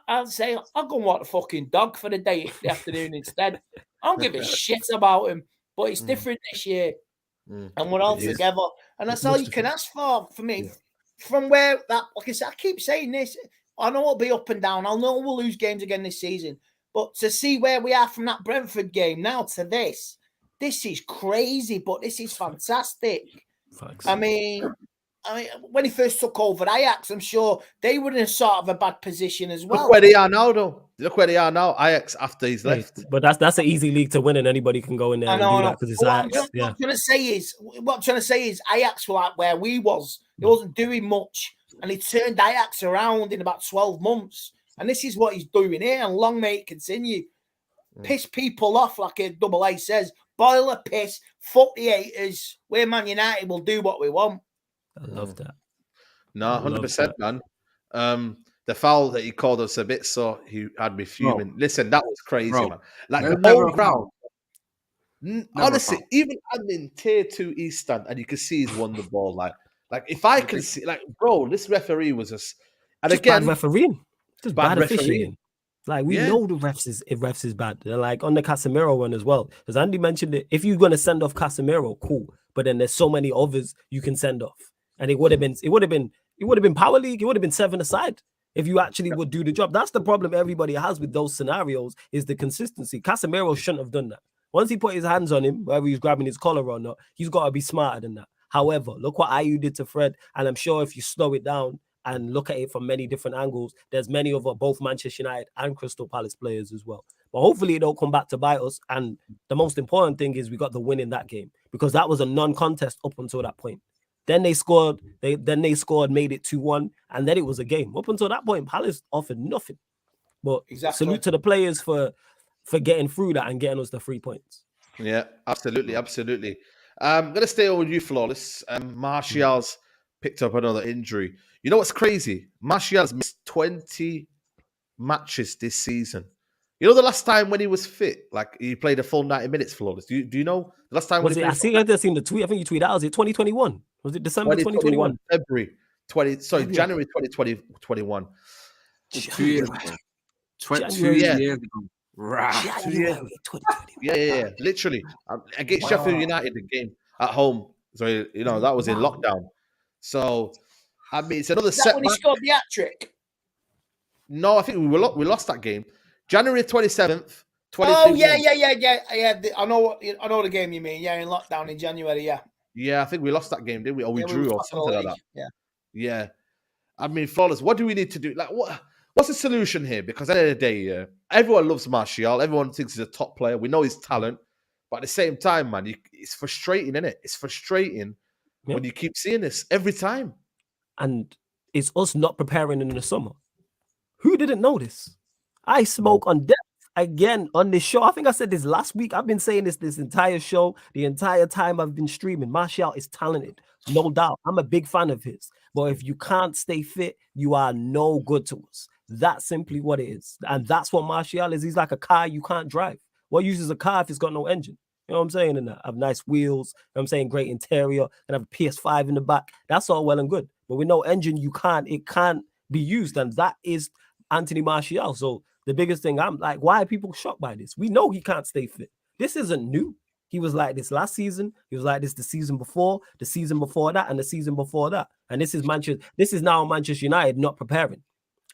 I'd say I'll go and walk the fucking dog for the day, the afternoon instead. I don't give a shit about him. But it's different this year. And we're all together. And that's all you can ask for me. Yeah. From where that, like I said, I keep saying this. I know it'll be up and down. I know we'll lose games again this season. But to see where we are from that Brentford game now to this is crazy, but this is fantastic. Thanks. I mean, when he first took over Ajax, I'm sure they were in a sort of a bad position as well. Look where they are now, though. Look where they are now, Ajax, after he's left. But that's an easy league to win, and anybody can go in there and do that because it's Ajax. What I'm trying to say is Ajax were like where we was. He wasn't doing much, and he turned Ajax around in about 12 months. And this is what he's doing here, and long may it continue. Piss people off, like a double A says. Boil a piss, fuck the haters. We're Man United, we'll do what we want. I love that. No, 100%, man. The foul that he called us a bit, so he had me fuming. Listen, that was crazy, man. Like the whole crowd. Honestly, even I'm in tier 2 East stand, and you can see he's won the ball. Like if I can see, like, bro, this referee was just, and just again, bad refereeing, just bad officiating. Like we know the refs is bad. They're like on the Casemiro one as well. Because Andy mentioned it. If you're gonna send off Casemiro, cool. But then there's so many others you can send off. And it would have been Power League, it would have been 7-aside if you actually would do the job. That's the problem everybody has with those scenarios, is the consistency. Casemiro shouldn't have done that. Once he put his hands on him, whether he's grabbing his collar or not, he's got to be smarter than that. However, look what Ayew did to Fred, and I'm sure if you slow it down and look at it from many different angles, there's many of both Manchester United and Crystal Palace players as well. But hopefully it don't come back to bite us. And the most important thing is we got the win in that game, because that was a non-contest up until that point. Then they scored, made it 2-1, and then it was a game. Up until that point, Palace offered nothing. But salute to the players for getting through that and getting us the 3 points. Yeah, absolutely. I'm going to stay on with you, Flawless. Martial's picked up another injury. You know what's crazy? Martial's missed 20 matches this season. You know the last time when he was fit, like he played a full 90 minutes, Flawless? Do you know the last time? I just seen the tweet. I think you tweeted out. Was it 2021? Was it December 2021? January 2021. 2 years ago. 2 years ago. Right. January 2021. Yeah. Literally. Against Sheffield United, the game at home. So, you know, that was in lockdown. So, I mean, it's another setback. When he scored the hat-trick? No, I think we lost that game. January 27th, Oh 23 yeah, points. yeah. I know the game you mean. Yeah, in lockdown in January. Yeah. Yeah, I think we lost that game, didn't we? Or we Yeah, drew were or top of the something like league. that. Yeah. Yeah. I mean, flawless. What do we need to do? Like, what's the solution here? Because at the end of the day, everyone loves Martial. Everyone thinks he's a top player. We know his talent. But at the same time, man, it's frustrating, isn't it? It's frustrating when you keep seeing this every time. And it's us not preparing in the summer. Who didn't know this? I smoke on depth again on this show. I think I said this last week. I've been saying this entire show, the entire time I've been streaming. Martial is talented, no doubt. I'm a big fan of his. But if you can't stay fit, you are no good to us. That's simply what it is. And that's what Martial is. He's like a car you can't drive. What uses a car if it's got no engine? You know what I'm saying? And have nice wheels. You know what I'm saying? Great interior. And have a PS5 in the back. That's all well and good. But with no engine, it can't be used. And that is Anthony Martial. So the biggest thing, I'm like, why are people shocked by this? We know he can't stay fit. This isn't new. He was like this last season. He was like this the season before that, and the season before that. And this is Manchester. This is now Manchester United not preparing.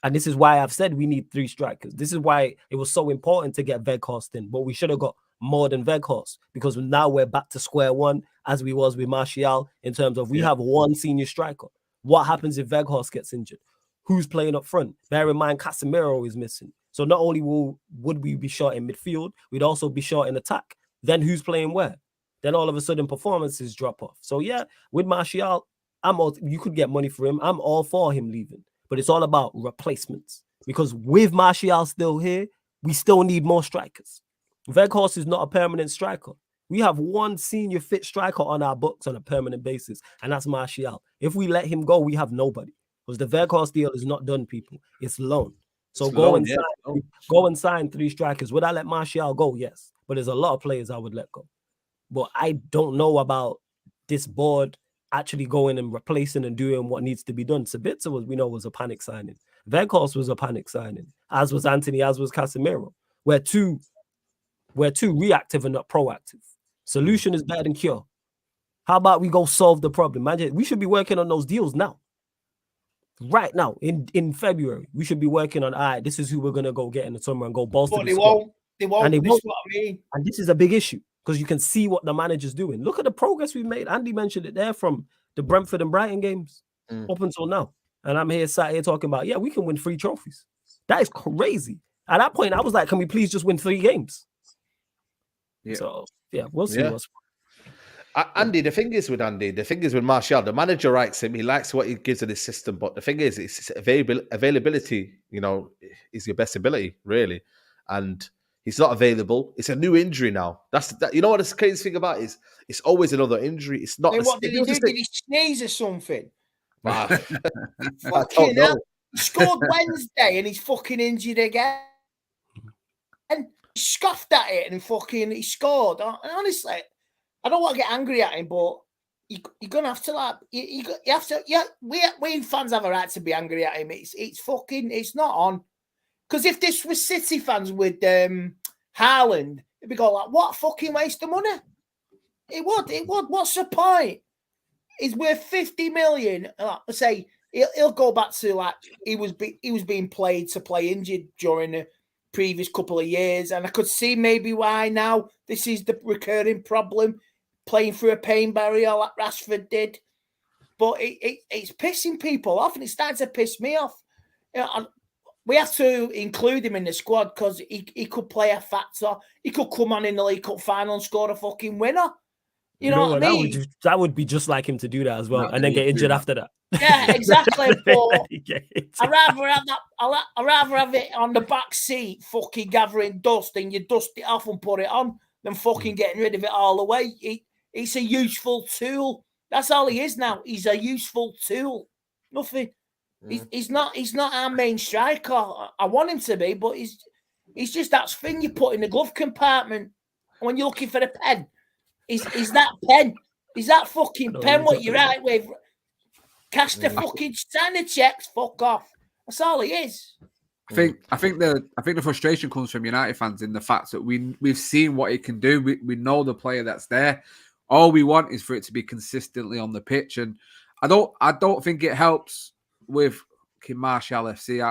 And this is why I've said we need 3 strikers. This is why it was so important to get Weghorst in. But we should have got more than Weghorst, because now we're back to square one as we was with Martial in terms of we have one senior striker. What happens if Weghorst gets injured? Who's playing up front? Bear in mind, Casemiro is missing. So not only would we be short in midfield, we'd also be short in attack. Then who's playing where? Then all of a sudden performances drop off. So yeah, with Martial, you could get money for him. I'm all for him leaving. But it's all about replacements. Because with Martial still here, we still need more strikers. Weghorst is not a permanent striker. We have one senior fit striker on our books on a permanent basis, and that's Martial. If we let him go, we have nobody. Because the Weghorst deal is not done, people. It's loan. So go and sign 3 strikers. Would I let Martial go? Yes. But there's a lot of players I would let go. But I don't know about this board actually going and replacing and doing what needs to be done. Sabitzer was a panic signing. Weghorst was a panic signing, as was Anthony, as was Casemiro. We're too reactive and not proactive. Solution is better than cure. How about we go solve the problem? Imagine we should be working on those deals now. Right now, in February, we should be working on, all right, this is who we're going to go get in the summer and go bolster. But they won't. And they won't. What I mean. And this is a big issue because you can see what the manager's doing. Look at the progress we've made. Andy mentioned it there from the Brentford and Brighton games up until now. And I'm sat here talking about, we can win 3 trophies. That is crazy. At that point, I was like, can we please just win 3 games? Yeah. So, we'll see what's. Andy, the thing is with Martial, the manager likes him. He likes what he gives in his system. But the thing is, it's availability, is your best ability, really. And he's not available. It's a new injury now. You know what the crazy thing about is? It's always another injury. It's not. What did he do? Did he sneeze or something? Fucking hell. He scored Wednesday and he's fucking injured again. And he scoffed at it and he scored. And honestly, I don't want to get angry at him, but you're gonna have to you have to. Yeah, we fans have a right to be angry at him. It's not on. Because if this was City fans with Haaland, it'd be going like, what a fucking waste of money. It would. What's the point? He's worth 50 million. Let's say he'll go back to he was being played to play injured during the previous couple of years, and I could see maybe why now this is the recurring problem. Playing through a pain barrier like Rashford did. But it's pissing people off, and it's starting to piss me off. We have to include him in the squad because he could play a factor. He could come on in the League Cup final and score a fucking winner. You know what I mean? That would be just like him to do that as well, and then get injured after that. Yeah, exactly. But I'd rather have it on the back seat, fucking gathering dust, and you dust it off and put it on, than fucking getting rid of it all the way. It's a useful tool. That's all he is now. He's a useful tool. Nothing. He's not our main striker. I want him to be, but he's just that thing you put in the glove compartment when you're looking for a pen. Is that pen? Is that fucking pen what you write with? Cash the fucking standard checks. Fuck off. That's all he is. I think the frustration comes from United fans in the fact that we've seen what he can do. We know the player that's there. All we want is for it to be consistently on the pitch, and I don't think it helps with Martial FC.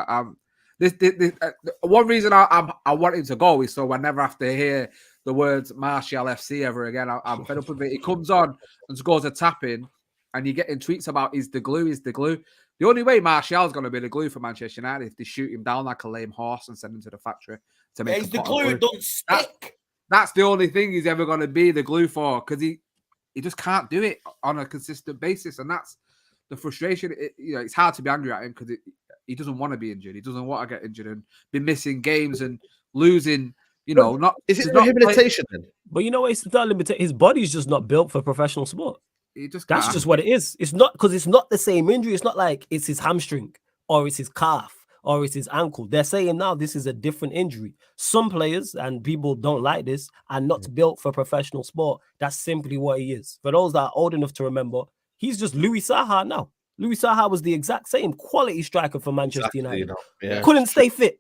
One reason I want him to go is so I never have to hear the words Martial FC ever again. I'm fed up with it. He comes on and scores a tap in, and you're getting tweets about he's the glue, he's the glue. The only way Martial's going to be the glue for Manchester United is if they shoot him down like a lame horse and send him to the factory to make he's the glue that don't stick. That's the only thing he's ever going to be the glue for, because he just can't do it on a consistent basis, and that's the frustration. It's hard to be angry at him because he doesn't want to be injured. He doesn't want to get injured and be missing games and losing. Is it rehabilitation then? But it's not limited. His body's just not built for professional sport. That's just what it is. It's not because it's not the same injury. It's not like it's his hamstring or it's his calf or it's his ankle. They're saying now this is a different injury. Some players, and people don't like this, are not built for professional sport. That's simply what he is. For those that are old enough to remember, he's just Louis Saha now. Louis Saha was the exact same quality striker for Manchester United. Couldn't stay fit.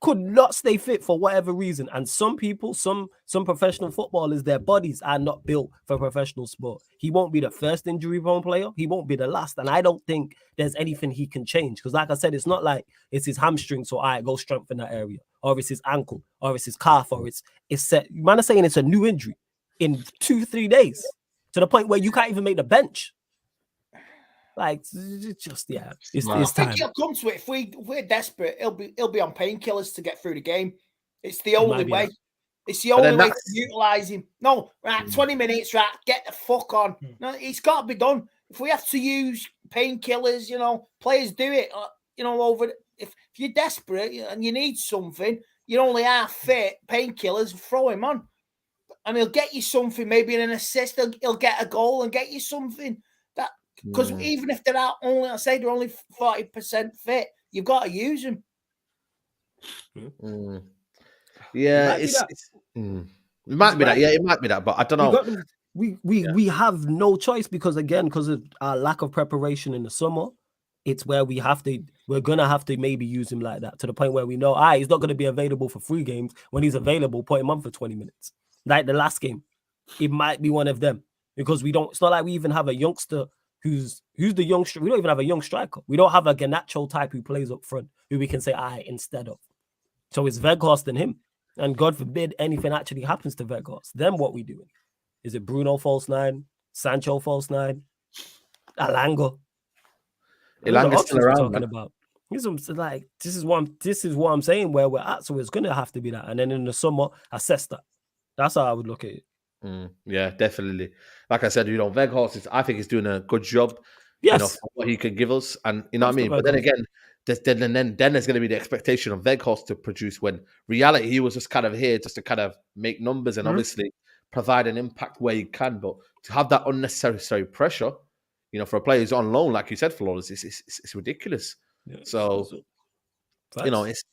Could not stay fit for whatever reason. And some people, some professional footballers, their bodies are not built for professional sport. He won't be the first injury-prone player. He won't be the last. And I don't think there's anything he can change. Because like I said, it's not like it's his hamstring, so I go strengthen that area. Or it's his ankle. Or it's his calf. Or it's set. Man are saying it's a new injury in 2-3 days. To the point where you can't even make the bench. Like, it's just, it's I time. think he'll come to it. If we're desperate, he'll be on painkillers to get through the game. It's the only way. It's the only way to utilise him. No, right, 20 minutes, right, get the fuck on. No, it's got to be done. If we have to use painkillers, players do it, if you're desperate and you need something, you're only half fit, painkillers, throw him on. And he'll get you something, maybe an assist, he'll get a goal and get you something. Because even if they're only 40% fit, you've got to use them. Yeah, it might be that. Yeah, it might be that, but I don't know. We have no choice because of our lack of preparation in the summer. It's where we're gonna have to maybe use him like that to the point where we know, he's not gonna be available for 3 games. When he's available, put him on for 20 minutes. Like the last game, it might be one of them because it's not like we even have a youngster. Who's the young? We don't even have a young striker. We don't have a Garnacho type who plays up front, who we can say instead of. So it's Weghorst and him. And God forbid anything actually happens to Weghorst. Then what we doing? Is it Bruno false 9, Sancho false 9, Alanga? Elanga's still around. Talking about. This is what I'm saying. Where we're at, so it's gonna have to be that. And then in the summer, assess that. That's how I would look at it. Yeah, definitely. Like I said, Weghorst I think he's doing a good job. Yes, for what he can give us, and what I mean. But then again, then there's going to be the expectation of Weghorst to produce. When reality, he was just kind of here just to kind of make numbers and obviously provide an impact where he can. But to have that unnecessary pressure, for a player who's on loan, like you said, Flawless, it's ridiculous. Yeah, so it's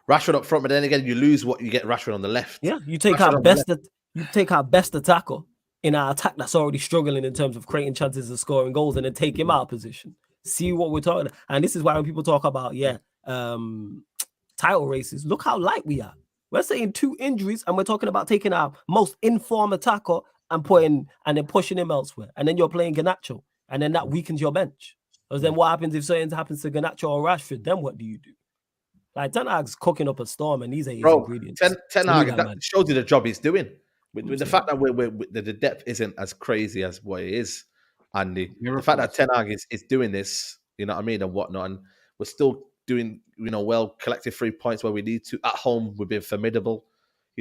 Rashford up front, but then again, you lose what you get Rashford on the left. Yeah, you take our best attacker in our attack that's already struggling in terms of creating chances of scoring goals and then take him out of position. See what we're talking about. And this is why when people talk about, title races, look how light we are. We're saying 2 injuries and we're talking about taking our most informed attacker and pushing him elsewhere. And then you're playing Garnacho and then that weakens your bench. Because then what happens if something happens to Garnacho or Rashford? Then what do you do? Like Ten Hag's cooking up a storm and these are his ingredients. Ten Hag, that shows you the job he's doing. With the fact that the depth isn't as crazy as what it is, Andy. The fact that Ten Hag is doing this, and whatnot, and we're still doing, well, collective 3 points where we need to. At home, we've been formidable.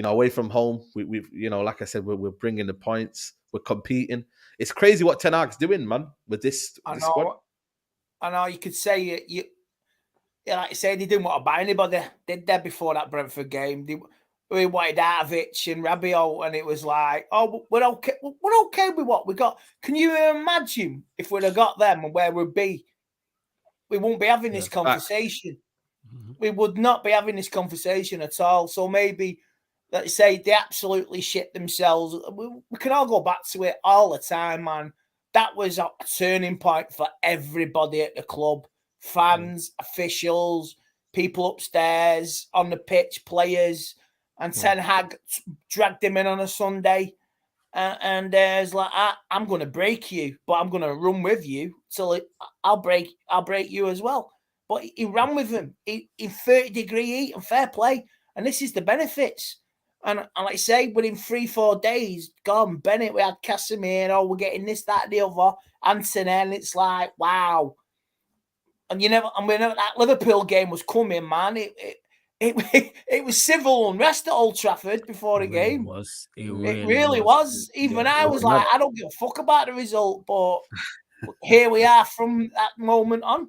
Away from home, we've like I said, we're bringing the points. We're competing. It's crazy what Ten Hag's doing, man, with this squad. I know you could say like you said, they didn't want to buy anybody, did they, before that Brentford game? We wanted Arvic and Rabiot, and it was like, we're okay. We're okay with what we got. Can you imagine if we'd have got them and where we'd be? We won't be having this conversation. We would not be having this conversation at all. So maybe, let's say, they absolutely shit themselves. We can all go back to it all the time, man. That was a turning point for everybody at the club. Fans, officials, people upstairs, on the pitch, players. And Ten Hag dragged him in on a Sunday, and it's like, I'm going to break you, but I'm going to run with you till I'll break you as well. but he ran with them in 30-degree heat and fair play. And this is the benefits. And like I say, within 3-4 days, Gordon Bennett, we had Casemiro, we're getting this, that, the other, Anthony, and it's like, wow. And we know that Liverpool game was coming, man. It was civil unrest at Old Trafford before the game. It really was. Even I was like, I don't give a fuck about the result, but here we are from that moment on.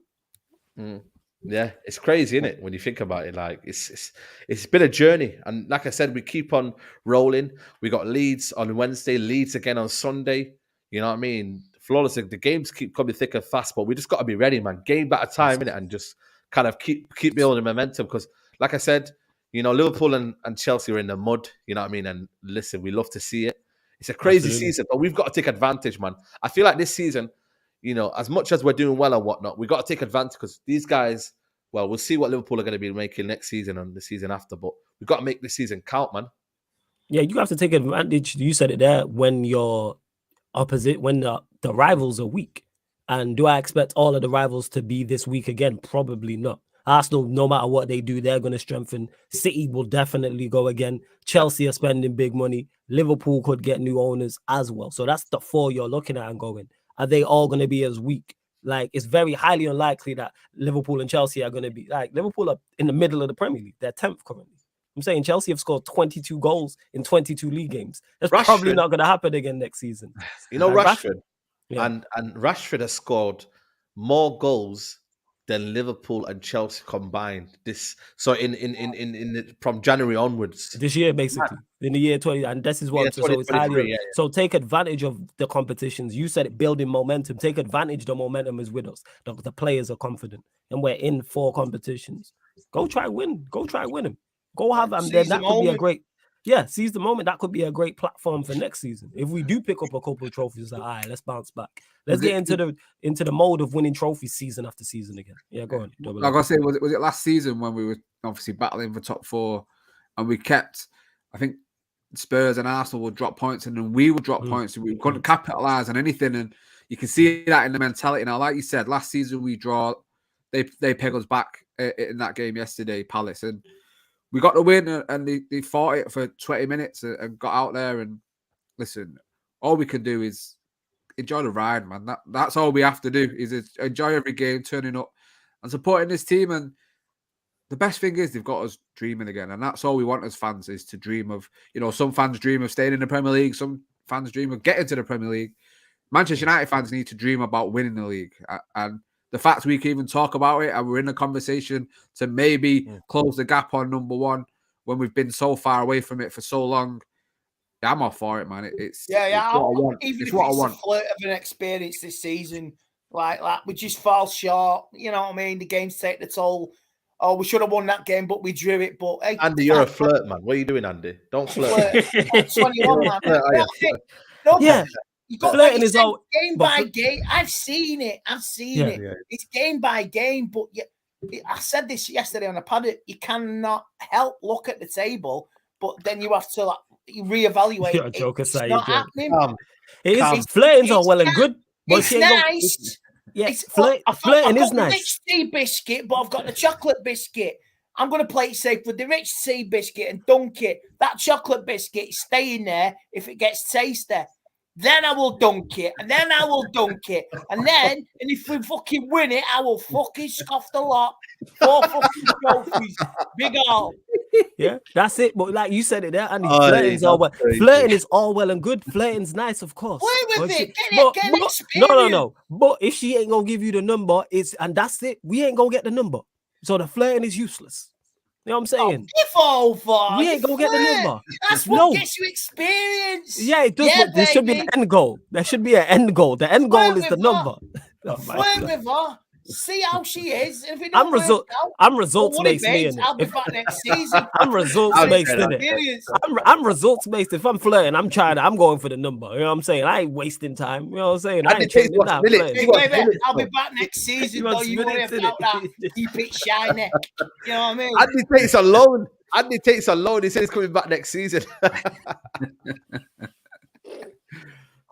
Yeah, it's crazy, isn't it? When you think about it, like it's been a journey, and like I said, we keep on rolling. We got Leeds on Wednesday, Leeds again on Sunday. You know what I mean? Flawless. The games keep coming thick and fast, but we just got to be ready, man. Game at a time, innit? And just kind of keep building momentum. Because, like I said, you know, Liverpool and Chelsea are in the mud. You know what I mean? And listen, we love to see it. It's a crazy season, but we've got to take advantage, man. I feel like this season, you know, as much as we're doing well and whatnot, we got to take advantage because these guys. Well, we'll see what Liverpool are going to be making next season and the season after, but we've got to make this season count, man. Yeah, you have to take advantage. You said it there when you're opposite, when the rivals are weak. And do I expect all of the rivals to be this week again? Probably not. Arsenal, no matter what they do, they're going to strengthen. City will definitely go again. Chelsea are spending big money. Liverpool could get new owners as well. So that's the 4 you're looking at and going, are they all going to be as weak? Like, it's very highly unlikely that Liverpool and Chelsea are going to be like Liverpool are in the middle of the Premier League. They're 10th currently. I'm saying Chelsea have scored 22 goals in 22 league games. That's probably not going to happen again next season. You know, Rashford and Rashford has scored more goals than Liverpool and Chelsea combined. From January onwards this year, basically in the year 20, and this is what so it's highly. So take advantage of the competitions. You said it, building momentum. Take advantage. The momentum is with us. The players are confident, and we're in 4 competitions. Go try win. Go try win them. Go have them. Then that could be a great. Yeah, seize the moment. That could be a great platform for next season. If we do pick up a couple of trophies, like, all right, let's bounce back. Let's get into the mode of winning trophies season after season again. Yeah, go on. Like I say, was it last season when we were obviously battling for top 4, and we kept, I think Spurs and Arsenal would drop points, and then we would drop points, and we couldn't capitalize on anything. And you can see that in the mentality now. Like you said, last season we draw, they peg us back in that game yesterday, Palace, and we got the win, and they fought it for 20 minutes and got out there. And listen, all we can do is enjoy the ride, man. That's all we have to do is enjoy every game, turning up and supporting this team. And the best thing is they've got us dreaming again. And that's all we want as fans, is to dream of, you know, some fans dream of staying in the Premier League. Some fans dream of getting to the Premier League. Manchester United fans need to dream about winning the league. And the fact we can even talk about it and we're in a conversation to maybe close the gap on number 1 when we've been so far away from it for so long. Yeah, I'm all for it, man. It's what I want. Even if it's a flirt of an experience this season, like we just fall short. You know what I mean? The games take the toll. Oh, we should have won that game, but we drew it. But hey, Andy, you're a flirt, man. What are you doing, Andy? Don't flirt. 21, man. Yeah. Flirting is all game by game. I've seen it. Yeah. It's game by game. But I said this yesterday on the pod. You cannot help look at the table, but then you have to reevaluate. You're a joker, it's not happening. Flirting's all well and good. But it's nice. Flirting is nice. Rich tea biscuit, but I've got the chocolate biscuit. I'm going to play it safe with the rich tea biscuit and dunk it. That chocolate biscuit is staying there if it gets tasty. Then I will dunk it, and then I will dunk it, and if we fucking win it, I will fucking scoff the lot. 4 fucking trophies, big all. Yeah, that's it. But like you said it there, Andy, flirting is all well and good. Flirting's nice, of course. Play with it. Get experience. No. But if she ain't gonna give you the number, and that's it. We ain't gonna get the number. So the flirting is useless. You know what I'm saying? Oh, give over. We ain't gonna get the number. That's what gets you experience. Yeah, it does. Yeah, there should be an end goal. There should be an end goal. The end goal is the number. Flirt with her. See how she is. If it I'm results based. I'll be back next season. I'm results based, innit? I'm results based. If I'm flirting, I'm going for the number. You know what I'm saying? I ain't wasting time. You know what I'm saying? I ain't changing that. I'll be back next season. Though you worry about that. Keep it shiny. You know what I mean? Andy takes a loan. He said he's coming back next season.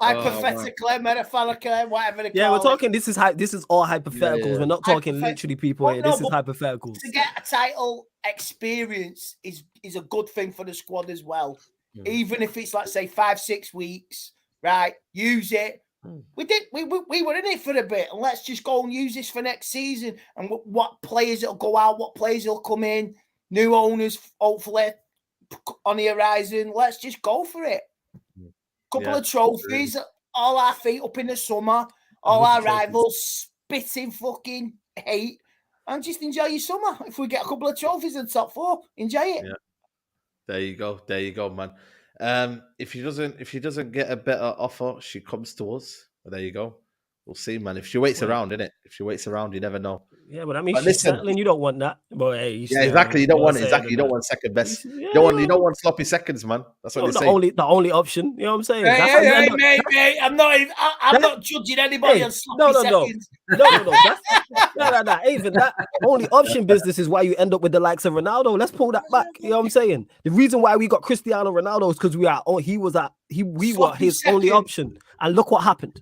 Hypothetically, metaphorically, whatever they call we're it. talking. This is all hypotheticals. Yeah. We're not talking literally people here. This is hypotheticals. To get a title experience is a good thing for the squad as well. Even if it's, let's say, 5-6 weeks, right? Use it. We were in it for a bit, and let's just go and use this for next season. And what players will go out, what players will come in, new owners hopefully on the horizon. Let's just go for it. Couple of trophies, all our feet up in the summer, all our rivals spitting fucking hate, and just enjoy your summer. If we get a couple of trophies in the top 4, enjoy it. Yeah. There you go, man. If she doesn't get a better offer, she comes to us. There you go. We'll see, man. If she waits around, innit? If she waits around, you never know. Yeah, but I mean, she's settling. You don't want that. But hey, exactly. You don't want exactly. You don't want second best. You don't want sloppy seconds, man. That's what they say. The only option. You know what I'm saying? Mate. I'm not judging anybody on sloppy seconds. No. Even that only option business is why you end up with the likes of Ronaldo. Let's pull that back. You know what I'm saying? The reason why we got Cristiano Ronaldo is because we were his only option, and look what happened.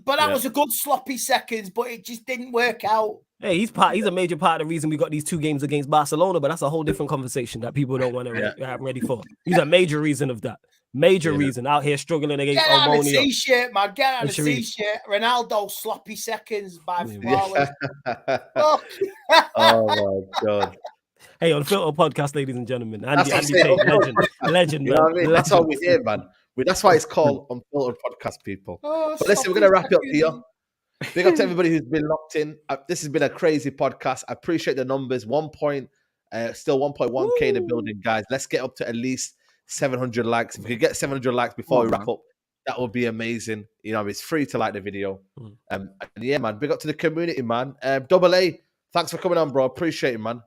But that was a good sloppy seconds, but it just didn't work out. Hey, he's a major part of the reason we got these 2 games against Barcelona, but that's a whole different conversation that people don't want to have ready for. He's a major reason of that. Major reason out here struggling against Omonia. Get on a t-shirt, man. Get on a t-shirt. Ronaldo sloppy seconds by flawless. Oh my God. Hey, Unfiltered podcast, ladies and gentlemen. Andy Tate, legend, you know what I mean? That's all we hear, man. That's why it's called Unfiltered Podcast, people. But listen, we're going to wrap it up here. Big up to everybody who's been locked in. This has been a crazy podcast. I appreciate the numbers. Still 1.1K in the building, guys. Let's get up to at least 700 likes. If we could get 700 likes before we wrap up, that would be amazing. You know, it's free to like the video. And yeah, man, big up to the community, man. Double A, thanks for coming on, bro. Appreciate it, man.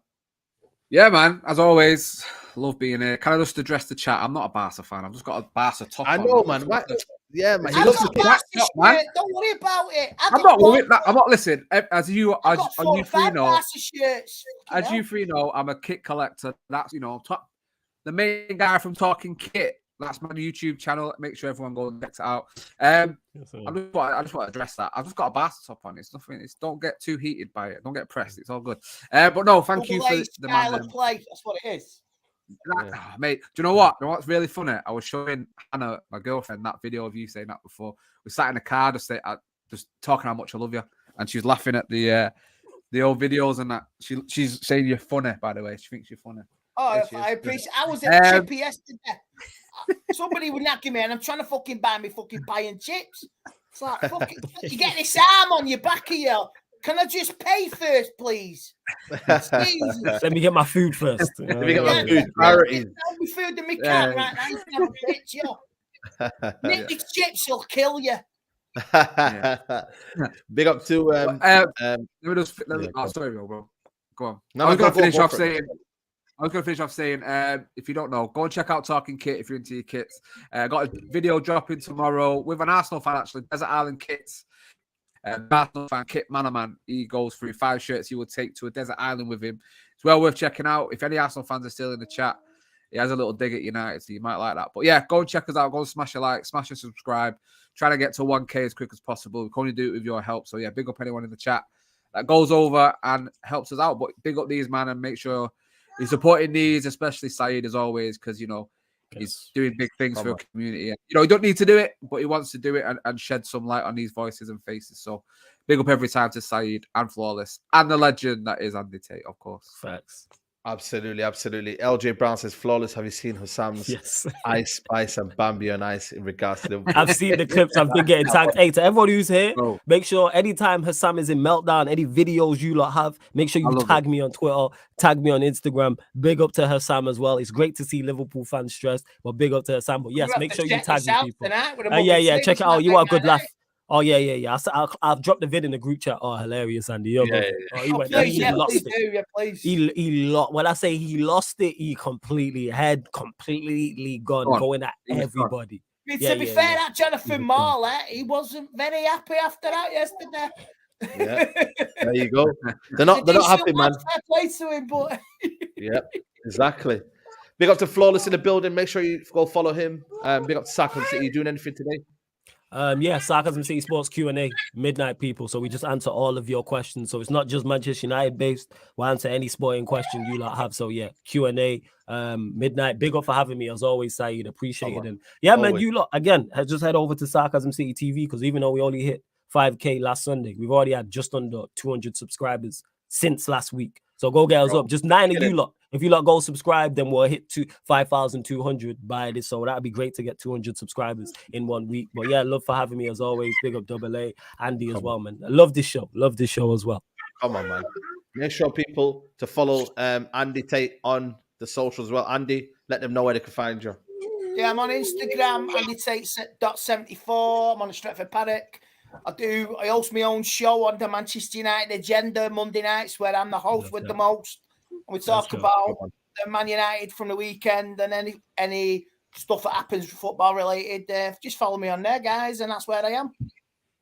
Yeah, man. As always, love being here. Can I just address the chat? I'm not a Barca fan. I've just got a Barca top. I know, man. Yeah, man. He loves the Barca shirt. Don't worry about it. I'm not worried. I'm not listening. As you three know, I'm a kit collector. That's the main guy from Talking Kit. That's my YouTube channel. Make sure everyone go and check it out. I just want to address that. I've just got a Barca top on. It's nothing. Don't get too heated by it. Don't get pressed. It's all good. But no, thank you for the style of play. That's what it is. Mate, do you know what? What's really funny? I was showing Hannah, my girlfriend, that video of you saying that before. We sat in the car just talking how much I love you, and she was laughing at the old videos and that. She's saying you're funny, by the way. She thinks you're funny. Oh, I appreciate. I was at Chippy yesterday. Somebody would knock me, and I'm trying to fucking buy me fucking buying chips. It's like, fucking, you get this arm on your back here. Can I just pay first, please? Let me get my food first. Let me get my food. Priorities. I'll be food in my can right now. You can have a picture. Nick the chips will kill you. Big up to sorry, bro. Go on. No, I was going to finish off saying, if you don't know, go and check out Talking Kit if you're into your kits. Got a video dropping tomorrow with an Arsenal fan, actually, Desert Island Kits. Arsenal fan, Kit Manaman. He goes through 5 shirts he would take to a desert island with him. It's well worth checking out. If any Arsenal fans are still in the chat, he has a little dig at United, so you might like that. But yeah, go and check us out. Go and smash a like, smash a subscribe. Try to get to 1K as quick as possible. We can only do it with your help. So yeah, big up anyone in the chat that goes over and helps us out. But big up these, man, and make sure you're supporting these, especially Saeed, as always, because, he's doing big things for the community. He don't need to do it, but he wants to do it and shed some light on these voices and faces. So big up every time to Saeed and Flawless and the legend that is Andy Tate, of course. Facts. Absolutely. LJ Brown says, Flawless, have you seen Hassam's Ice, Spice, and Bambi on Ice in regards to them? I've seen the clips. I've been getting tagged. Hey, to everyone who's here, make sure anytime Hassam is in Meltdown, any videos you lot have, make sure you tag me on Twitter, tag me on Instagram. Big up to Hassam as well. It's great to see Liverpool fans stressed, but big up to Hassam. But yes, make sure you tag me, people. Check it out. You are a good laugh. Oh, yeah. I've dropped the vid in the group chat. Oh, hilarious, Andy. He lost it. He lost. When I say he lost it, he completely gone, going at everybody. To be fair, that Jonathan Marley, he wasn't very happy after that yesterday. Yeah, there you go. They're not happy, man. Fair play to him, but yeah, exactly. Big up to Flawless in the building. Make sure you go follow him. Big up to Sackland City. You doing anything today? Sarcasm City Sports Q&A, midnight people. So we just answer all of your questions. So it's not just Manchester United based. We'll answer any sporting question you lot have. So yeah, Q&A, midnight. Big up for having me as always, Saeed. Appreciate it. And yeah, man, you lot again. Just head over to Sarcasm City TV because even though we only hit 5K last Sunday, we've already had just under 200 subscribers since last week. So go get us up. Just 9 of you lot. If you lot go subscribe, then we'll hit 5,200 by this. So that'd be great to get 200 subscribers in 1 week. But yeah, love for having me as always. Big up Double A, Andy as well, man. I love this show. Love this show as well. Come on, man. Make sure people to follow Andy Tate on the socials as well. Andy, let them know where they can find you. Yeah, I'm on Instagram, AndyTate.74. I'm on the Trafford Paddock. I host my own show on the Manchester United Agenda Monday nights where I'm the host with the most. And we talk about the Man United from the weekend and any stuff that happens football related. Just follow me on there, guys, and that's where I am.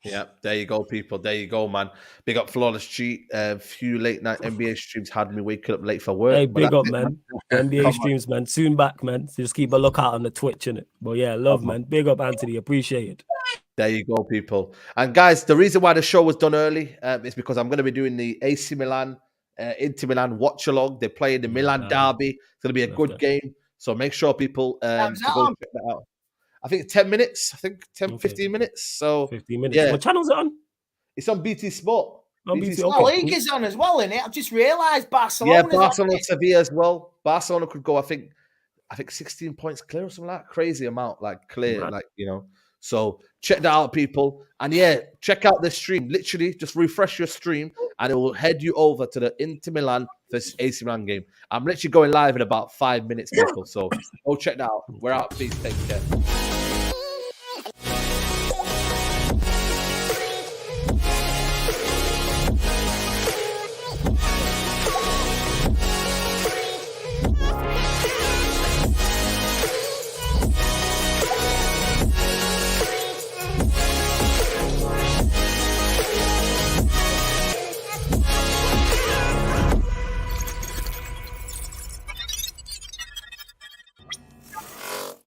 Yeah, there you go, people. There you go, man. Big up Flawless Cheat. Few late night NBA streams had me waking up late for work. Hey, big up, man. NBA streams, man. Soon back, man. So just keep a lookout on the Twitch, innit? But yeah, love, man. Big up, Anthony. Appreciate it. There you go, people. And guys, the reason why the show was done early is because I'm going to be doing the AC Milan, Inter Milan watch along. They play the Milan derby. It's going to be a good game. So make sure people go check that out. I think 10 minutes. 15 minutes. So 15 minutes. Yeah. What channel is it on? It's on BT Sport. BT Sport. League is on as well, innit? I've just realised Barcelona. Yeah, Barcelona, Sevilla as well. Barcelona could go, I think 16 points clear or something like that. Crazy amount, like clear, right. like, you know. So check that out, people. And yeah, check out the stream. Literally, just refresh your stream and it will head you over to the Inter Milan versus AC Milan game. I'm literally going live in about 5 minutes, people. So go check that out. We're out. Please take care.